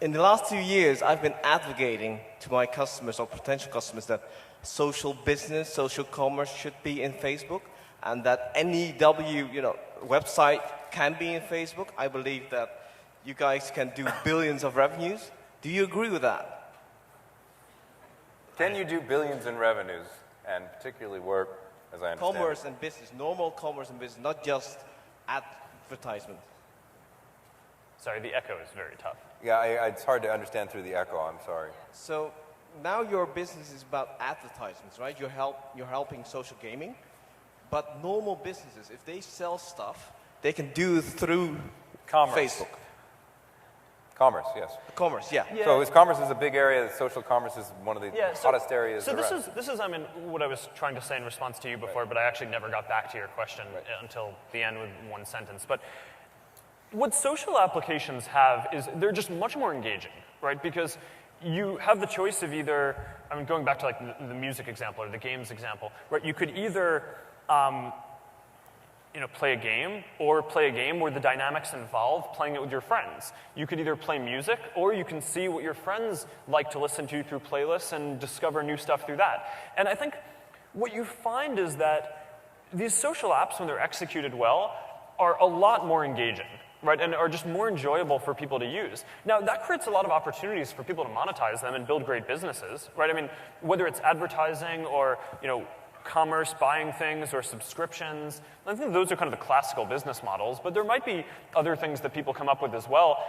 In the last 2 years, I've been advocating to my customers or potential customers that social business, social commerce should be in Facebook, and that NEW, website can be in Facebook. I believe that you guys can do billions of revenues. Do you agree with that? Can you do billions in revenues and particularly work, as I understand Commerce and business, normal commerce and business, not just advertisement. Sorry, the echo is very tough. Yeah, it's hard to understand through the echo. I'm sorry. So now your business is about advertisements, right? You're helping social gaming. But normal businesses, if they sell stuff, they can do it through Commerce. Facebook. Commerce, yes. Commerce, yeah. So commerce is a big area. Social commerce is one of the hottest areas So around. this is what I was trying to say in response to you before, but I actually never got back to your question until the end with one sentence. But what social applications have is they're just much more engaging, right? Because you have the choice of either, going back to like the music example or the games example, right? You could either play a game, or play a game where the dynamics involve playing it with your friends. You could either play music, or you can see what your friends like to listen to through playlists and discover new stuff through that. And I think what you find is that these social apps, when they're executed well, are a lot more engaging, right, and are just more enjoyable for people to use. Now, that creates a lot of opportunities for people to monetize them and build great businesses, right? Whether it's advertising or, commerce, buying things, or subscriptions. I think those are kind of the classical business models, but there might be other things that people come up with as well.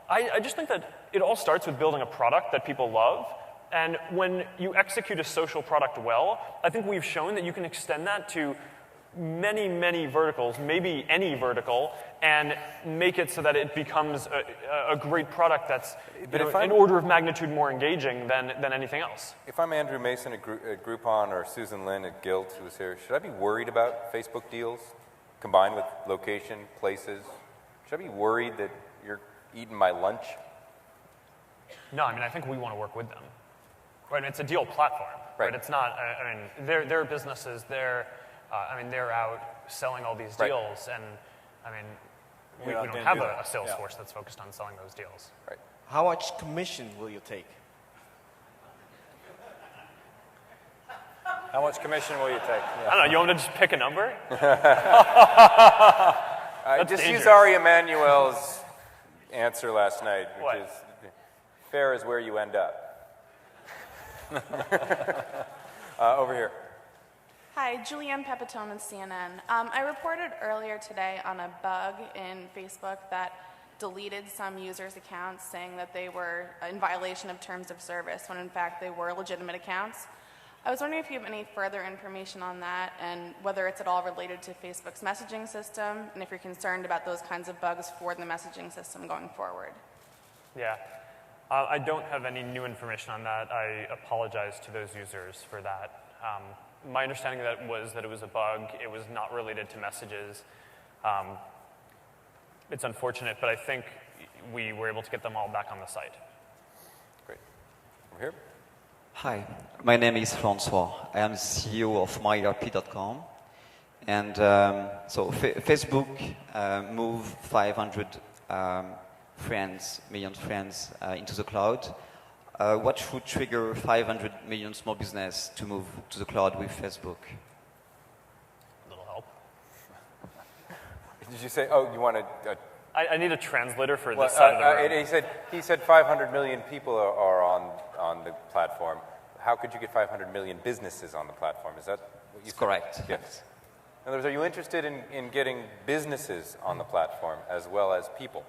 I just think that it all starts with building a product that people love, and when you execute a social product well, I think we've shown that you can extend that to many, many verticals, maybe any vertical, and make it so that it becomes a great product that's an order of magnitude more engaging than anything else. If I'm Andrew Mason at Groupon or Susan Lin at Guilt, who was here, should I be worried about Facebook deals combined with location, places? Should I be worried that you're eating my lunch? No, I think we want to work with them. Right? It's a deal platform. Right? It's not, they're businesses, they're out selling all these deals, and we don't have a sales force that's focused on selling those deals. Right. How much commission will you take? How much commission will you take? Yeah. I don't know, you want me to just pick a number? Just use Ari Emanuel's answer last night, which is fair is where you end up. Over here. Hi, Julianne Pepitone with CNN. I reported earlier today on a bug in Facebook that deleted some users' accounts saying that they were in violation of terms of service when in fact they were legitimate accounts. I was wondering if you have any further information on that and whether it's at all related to Facebook's messaging system and if you're concerned about those kinds of bugs for the messaging system going forward. Yeah. I don't have any new information on that. I apologize to those users for that. My understanding of that was that it was a bug. It was not related to messages. It's unfortunate, but I think we were able to get them all back on the site. Great. Over here. Hi, my name is Francois. I am CEO of myerp.com. And Facebook moved 500 million friends into the cloud. What should trigger 500 million small business to move to the cloud with Facebook? A little help. Did you say, you want to... I need a translator for this side of the room. He said 500 million people are on the platform. how could you get 500 million businesses on the platform? Is that what you said? Correct. Yes. In other words, are you interested in getting businesses on the platform as well as people?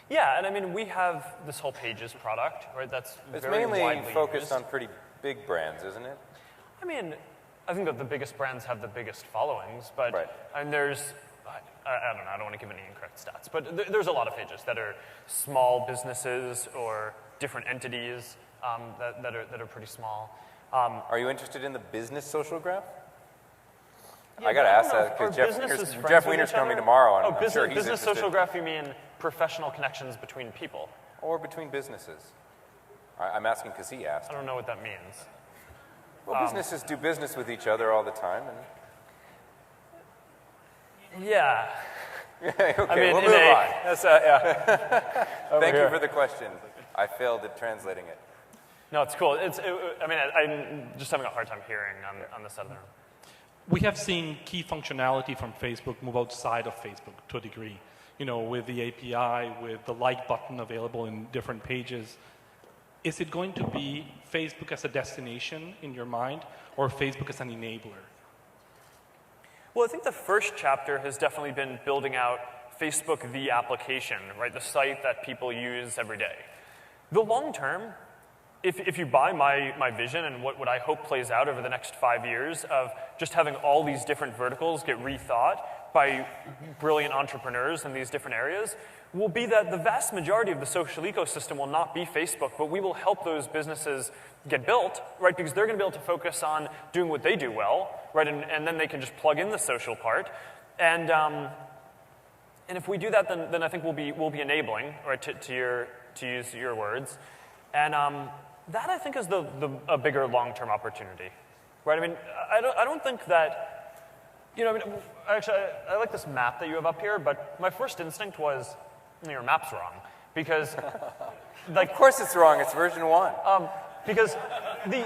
Yeah, and I mean, we have this whole Pages product, right? That's It's very mainly widely focused used. on pretty big brands, isn't it? I mean, I think that the biggest brands have the biggest followings, but Right. and there's, I don't know, I don't want to give any incorrect stats, but there's a lot of pages that are small businesses or different entities that are pretty small. Are you interested in the business social graph? Yeah, I got to but ask don't know that if our because Jeff businesses Wiener's, friends Jeff with Wiener's each coming other? tomorrow, and Oh, I'm business, sure he's business interested. social graph, you mean professional connections between people? Or between businesses. I'm asking because he asked. I don't know what that means. Well, businesses do business with each other all the time. Yeah. Okay, mean, we'll in move a- on. That's, yeah. Thank you for the question. I failed at translating it. No, it's cool. I'm just having a hard time hearing on this side of the room. We have seen key functionality from Facebook move outside of Facebook to a degree. You know, with the API, with the like button available in different pages. Is it going to be Facebook as a destination in your mind, or Facebook as an enabler? Well, I think the first chapter has definitely been building out Facebook, the application, right? The site that people use every day. The long term, if you buy my vision and what I hope plays out over the next 5 years of just having all these different verticals get rethought by brilliant entrepreneurs in these different areas, will be that the vast majority of the social ecosystem will not be Facebook, but we will help those businesses get built, right? Because they're going to be able to focus on doing what they do well, right? And then they can just plug in the social part. And if we do that, then I think we'll be enabling, right? To use your words, and that I think is a bigger long-term opportunity, right? I mean, I don't think that. You know, I mean, actually, I like this map that you have up here, but my first instinct was, your map's wrong. Because, like... Of course it's wrong, it's version 1. Because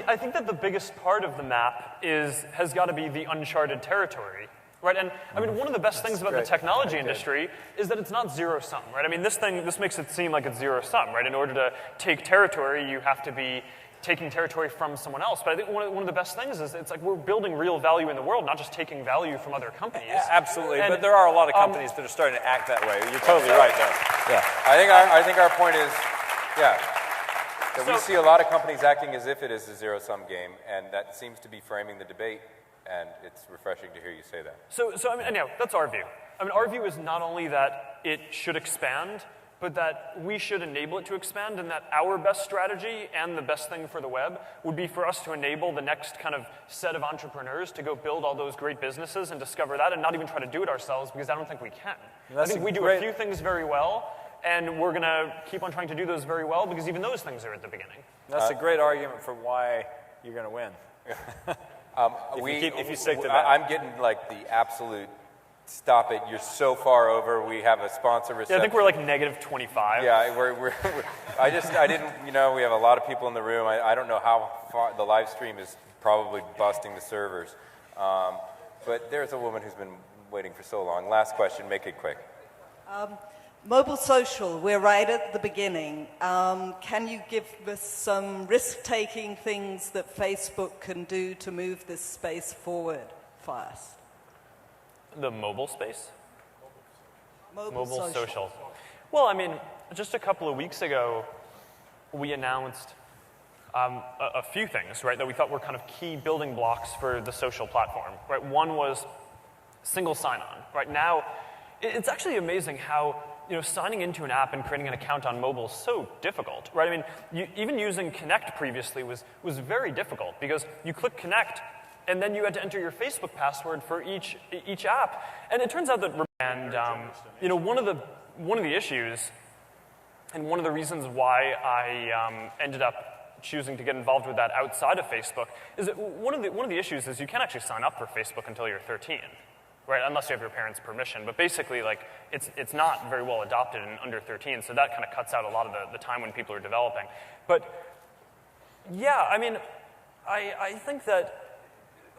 I think that the biggest part of the map has got to be the uncharted territory, right? And, I mean, one of the best things about the technology industry is that it's not zero-sum, right? I mean, this makes it seem like it's zero-sum, right? In order to take territory, you have to be taking territory from someone else. But I think one of the best things is it's like we're building real value in the world, not just taking value from other companies. Absolutely, And, but there are a lot of companies that are starting to act that way. You're totally right, though. Yeah. I think our point is, yeah, that we So- see a lot of companies acting as if it is a zero-sum game, and that seems to be framing the debate, and it's refreshing to hear you say that. So I mean, anyhow, that's our view. I mean, our view is not only that it should expand, but that we should enable it to expand, and that our best strategy and the best thing for the web would be for us to enable the next kind of set of entrepreneurs to go build all those great businesses and discover that, and not even try to do it ourselves, because I don't think we can. I think we do a few things very well, and we're going to keep on trying to do those very well, because even those things are at the beginning. That's a great argument for why you're going to win. If you stick to that. I'm getting like the absolute stop it. You're so far over. We have a sponsor reception. Yeah, I think we're like -25. Yeah, I didn't, you know, we have a lot of people in the room. I don't know how far the live stream is probably busting the servers. But there's a woman who's been waiting for so long. Last question, make it quick. Mobile social, we're right at the beginning. Can you give us some risk-taking things that Facebook can do to move this space forward fast? The mobile space? Mobile social. Well, I mean, just a couple of weeks ago, we announced a few things, right, that we thought were kind of key building blocks for the social platform, right? One was single sign-on, right? Now, it's actually amazing how, you know, signing into an app and creating an account on mobile is so difficult, right? I mean, even using Connect previously was very difficult, because you click Connect, and then you had to enter your Facebook password for each app. And it turns out that, you know, one of the issues, and one of the reasons why I ended up choosing to get involved with that outside of Facebook, is that one of the issues is you can't actually sign up for Facebook until you're 13, right? Unless you have your parents' permission. But basically, like, it's not very well adopted in under 13, so that kind of cuts out a lot of the time when people are developing. But yeah, I mean, I think that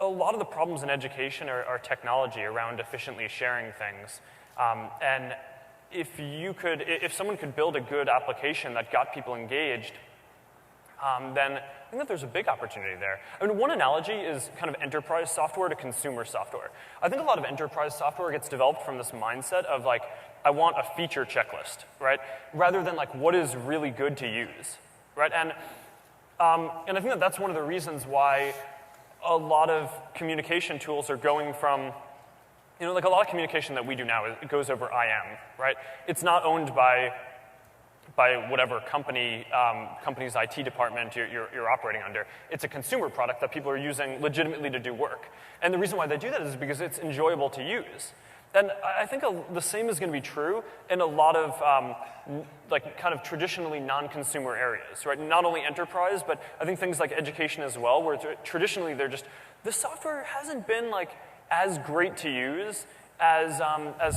a lot of the problems in education are technology around efficiently sharing things. And if someone could build a good application that got people engaged, then I think that there's a big opportunity there. I mean, one analogy is kind of enterprise software to consumer software. I think a lot of enterprise software gets developed from this mindset of like, I want a feature checklist, right? Rather than like, what is really good to use, right? And I think that that's one of the reasons why a lot of communication tools are going from, you know, like a lot of communication that we do now, it goes over IM, right? It's not owned by whatever company's IT department you're operating under. It's a consumer product that people are using legitimately to do work. And the reason why they do that is because it's enjoyable to use. And I think the same is going to be true in a lot of like kind of traditionally non-consumer areas, right? Not only enterprise, but I think things like education as well, where traditionally they're just, the software hasn't been like as great to use as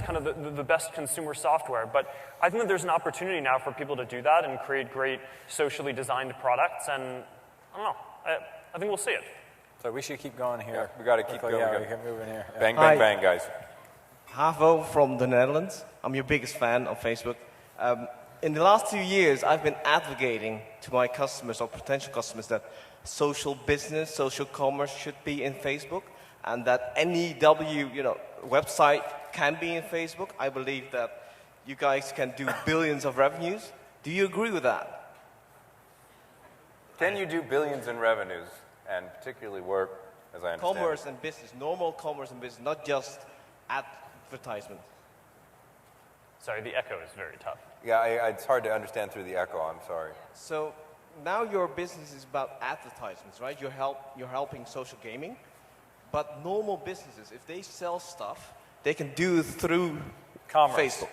kind of the best consumer software. But I think that there's an opportunity now for people to do that and create great socially designed products. And I don't know, I think we'll see it. So we should keep going here. Yeah, we got to keep going. Yeah, we can move in here. Yeah. Bang, bang, bang, guys. Havo from the Netherlands. I'm your biggest fan on Facebook. In the last 2 years, I've been advocating to my customers or potential customers that social business, social commerce should be in Facebook, and that any website can be in Facebook. I believe that you guys can do billions of revenues. Do you agree with that? Can you do billions in revenues and particularly work, as I understand Commerce and business, normal commerce and business, not just advertisement. Sorry, the echo is very tough. Yeah, it's hard to understand through the echo, I'm sorry. So now your business is about advertisements, right? You're helping social gaming. But normal businesses, if they sell stuff, they can do it through Commerce. Facebook.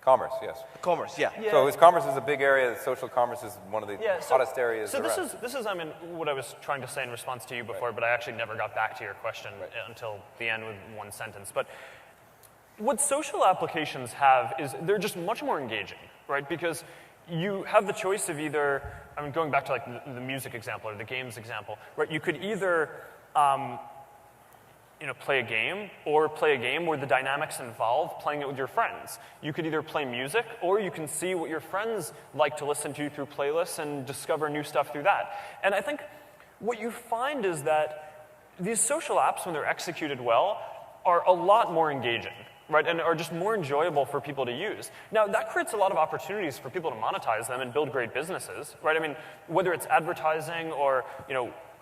Commerce, yes. Commerce, yeah. So commerce is a big area. Social commerce is one of the hottest areas So around. this is, I mean, what I was trying to say in response to you before, but I actually never got back to your question until the end with one sentence. But what social applications have is they're just much more engaging, right? Because you have the choice of either, I mean, going back to like the music example or the games example, right? You could either play a game, or play a game where the dynamics involve playing it with your friends. You could either play music, or you can see what your friends like to listen to through playlists and discover new stuff through that. And I think what you find is that these social apps, when they're executed well, are a lot more engaging, right, and are just more enjoyable for people to use. Now, that creates a lot of opportunities for people to monetize them and build great businesses, right? I mean, whether it's advertising or,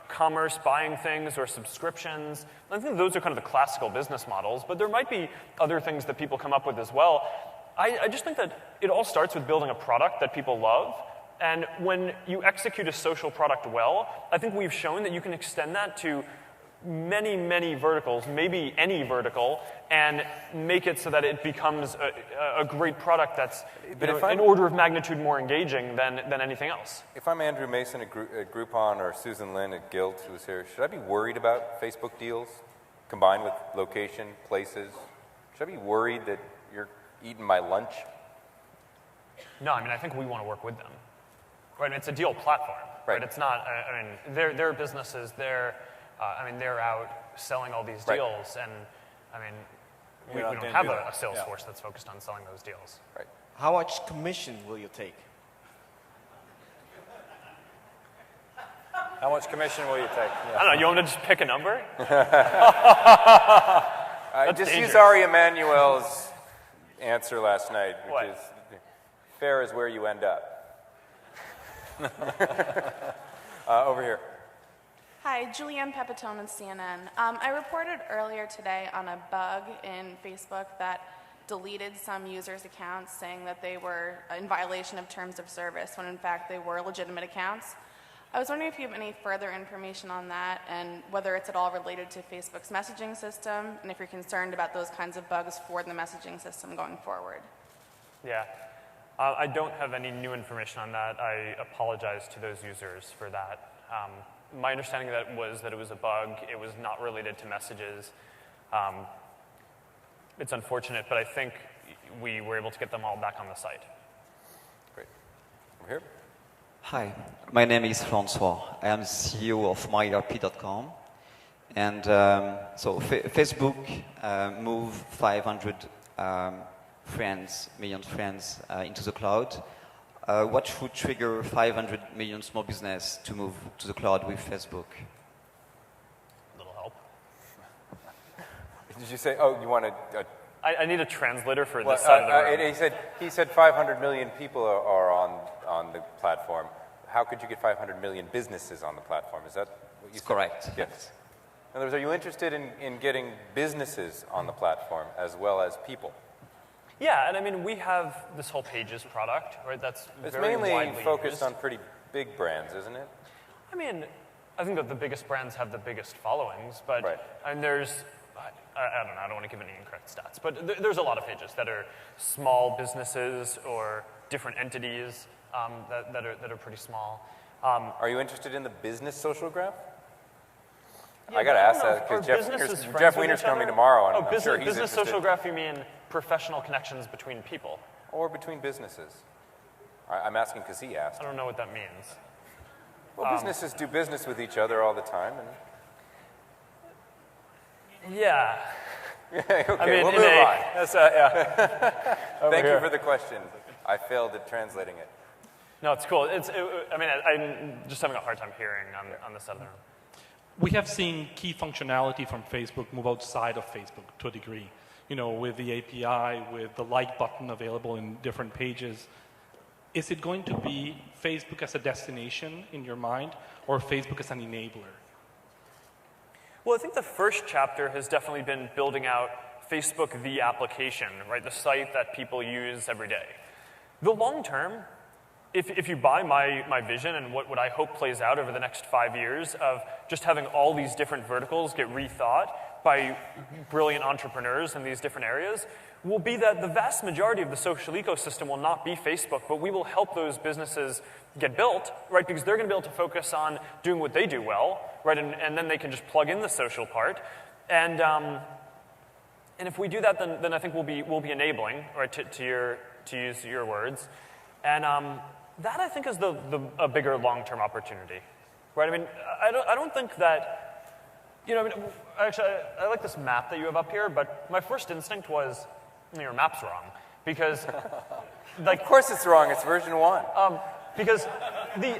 commerce, buying things, or subscriptions. I think those are kind of the classical business models, but there might be other things that people come up with as well. I just think that it all starts with building a product that people love, and when you execute a social product well, I think we've shown that you can extend that to many, many verticals, maybe any vertical, and make it so that it becomes a great product that's an order of magnitude more engaging than anything else. If I'm Andrew Mason at Groupon or Susan Lin at Guild, who's here, should I be worried about Facebook deals combined with location, places? Should I be worried that you're eating my lunch? No, I mean, I think we want to work with them. Right? It's a deal platform. Right? It's not, I mean, their businesses, they're out selling all these deals, and I mean, we don't have a sales force that's focused on selling those deals. Right. How much commission will you take? How much commission will you take? Yeah. I don't know, you want me to just pick a number? Just use Ari Emanuel's answer last night, which is, fair is where you end up. Over here. Hi, Julianne Pepitone with CNN. I reported earlier today on a bug in Facebook that deleted some users' accounts saying that they were in violation of terms of service when in fact they were legitimate accounts. I was wondering if you have any further information on that and whether it's at all related to Facebook's messaging system and if you're concerned about those kinds of bugs for the messaging system going forward. Yeah. I don't have any new information on that. I apologize to those users for that. My understanding of that was that it was a bug. It was not related to messages. It's unfortunate, but I think we were able to get them all back on the site. Great. Over here. Hi, my name is Francois. I am CEO of myerp.com. And so Facebook moved 500 million friends into the cloud. what should trigger 500 million small business to move to the cloud with Facebook? A little help. Did you say, oh, you want a I need a translator for well, this side of the room. he said 500 million people are on the platform. How could you get 500 million businesses on the platform? Is that what you said? Correct. Yes. In other words, are you interested in getting businesses on the platform as well as people? Yeah, and I mean, we have this whole Pages product, right? That's It's very mainly widely focused used. on pretty big brands, isn't it? I mean, I think that the biggest brands have the biggest followings, but Right. and there's, I don't know, I don't want to give any incorrect stats, but there's a lot of pages that are small businesses or different entities that are pretty small. Are you interested in the business social graph? Yeah, I got to but ask don't know that if because our Jeff businesses friends Jeff with Wiener's each other? coming tomorrow, and Oh, I'm business, sure he's business interested. social graph, you mean professional connections between people? Or between businesses. I'm asking because he asked. I don't know what that means. Well, businesses do business with each other all the time. Yeah. Okay, I mean, we'll in move a- on. That's, yeah. Thank here. you for the question. I failed at translating it. No, it's cool. I'm just having a hard time hearing on this side of the room. We have seen key functionality from Facebook move outside of Facebook to a degree. You know, with the API, with the like button available in different pages. Is it going to be Facebook as a destination in your mind, or Facebook as an enabler? Well, I think the first chapter has definitely been building out Facebook, the application, right? The site that people use every day. The long term, if you buy my vision and what I hope plays out over the next 5 years of just having all these different verticals get rethought by brilliant entrepreneurs in these different areas, will be that the vast majority of the social ecosystem will not be Facebook, but we will help those businesses get built, right? Because they're going to be able to focus on doing what they do well, right? And then they can just plug in the social part. And if we do that, then I think we'll be enabling, right? To use your words, and that I think is a bigger long-term opportunity, right? I mean, I don't think that. You know, I mean, actually, I like this map that you have up here, but my first instinct was, your map's wrong. Because, like... Of course it's wrong, it's version 1. Because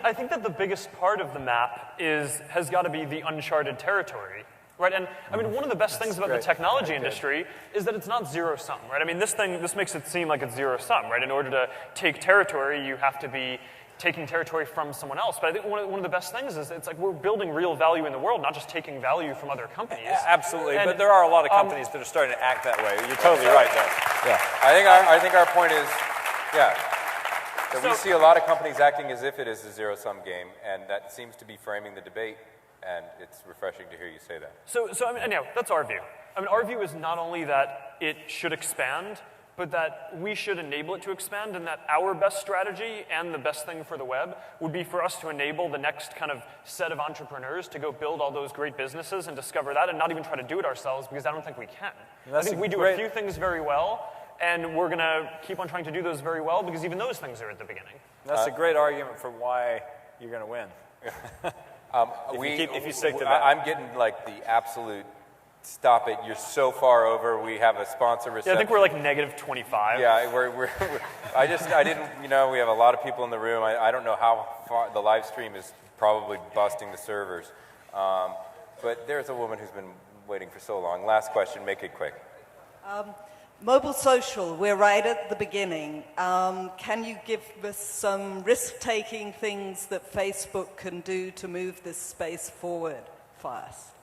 I think that the biggest part of the map has got to be the uncharted territory, right? And, I mean, one of the best things about the technology industry is that it's not zero-sum, right? I mean, this makes it seem like it's zero-sum, right? In order to take territory, you have to be taking territory from someone else. But I think one of the best things is it's like we're building real value in the world, not just taking value from other companies. Absolutely, And, but there are a lot of companies that are starting to act that way. You're totally right there. Yeah. I think our point is, that we see a lot of companies acting as if it is a zero-sum game, and that seems to be framing the debate, and it's refreshing to hear you say that. So I mean, anyhow, that's our view. I mean, our view is not only that it should expand, but that we should enable it to expand, and that our best strategy and the best thing for the web would be for us to enable the next kind of set of entrepreneurs to go build all those great businesses and discover that, and not even try to do it ourselves, because I don't think we can. I think we do a few things very well, and we're going to keep on trying to do those very well, because even those things are at the beginning. That's a great argument for why you're going to win. If you stick to that. I'm getting like the absolute stop it, you're so far over, we have a sponsor reception. Yeah, I think we're like -25. Yeah, I didn't, you know, we have a lot of people in the room. I don't know how far, the live stream is probably busting the servers. But there's a woman who's been waiting for so long. Last question, make it quick. Mobile social, we're right at the beginning. Can you give us some risk-taking things that Facebook can do to move this space forward fast?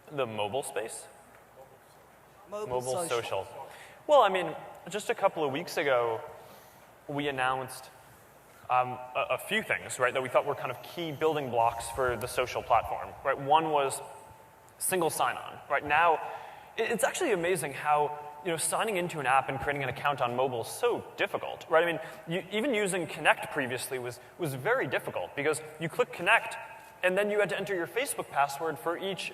The mobile space? Mobile social. Well, I mean, just a couple of weeks ago, we announced a few things, right, that we thought were kind of key building blocks for the social platform, right? One was single sign-on, right? Now, it's actually amazing how, you know, signing into an app and creating an account on mobile is so difficult, right? I mean, even using Connect previously was very difficult, because you click Connect, and then you had to enter your Facebook password for each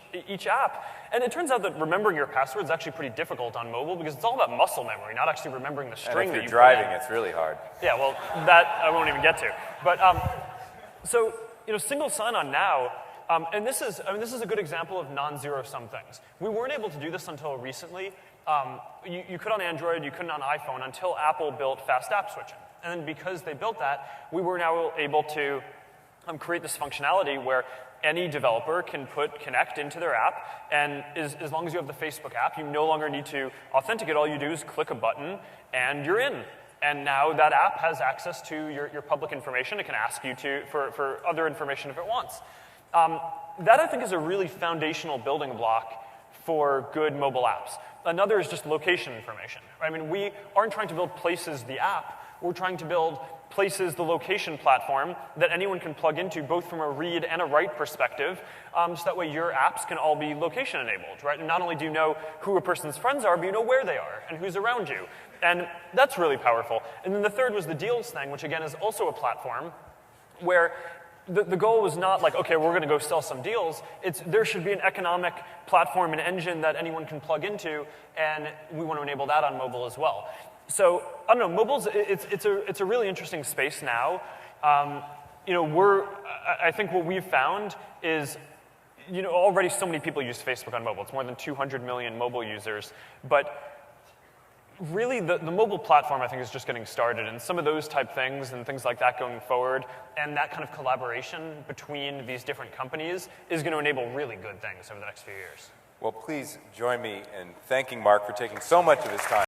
app. And it turns out that remembering your password is actually pretty difficult on mobile, because it's all about muscle memory, not actually remembering the string that you And if you're driving, it's really hard. Yeah, well, that I won't even get to. But so, you know, single sign-on now, and this is a good example of non-zero-sum things. We weren't able to do this until recently. You could on Android, you couldn't on iPhone until Apple built fast app switching. And then because they built that, we were now able to create this functionality where any developer can put Connect into their app, and as long as you have the Facebook app, you no longer need to authenticate. All you do is click a button, and you're in. And now that app has access to your public information. It can ask you for other information if it wants. That, I think, is a really foundational building block for good mobile apps. Another is just location information. I mean, we aren't trying to build Places, the app. We're trying to build Places, the location platform that anyone can plug into, both from a read and a write perspective, so that way your apps can all be location enabled, right? And not only do you know who a person's friends are, but you know where they are and who's around you. And that's really powerful. And then the third was the Deals thing, which again is also a platform where the goal was not like, okay, we're going to go sell some deals. There should be an economic platform, an engine that anyone can plug into, and we want to enable that on mobile as well. So, I don't know, mobile's, it's a really interesting space now. You know, I think what we've found is, you know, already so many people use Facebook on mobile. It's more than 200 million mobile users. But really, the mobile platform, I think, is just getting started. And some of those type things and things like that going forward, and that kind of collaboration between these different companies is going to enable really good things over the next few years. Well, please join me in thanking Mark for taking so much of his time.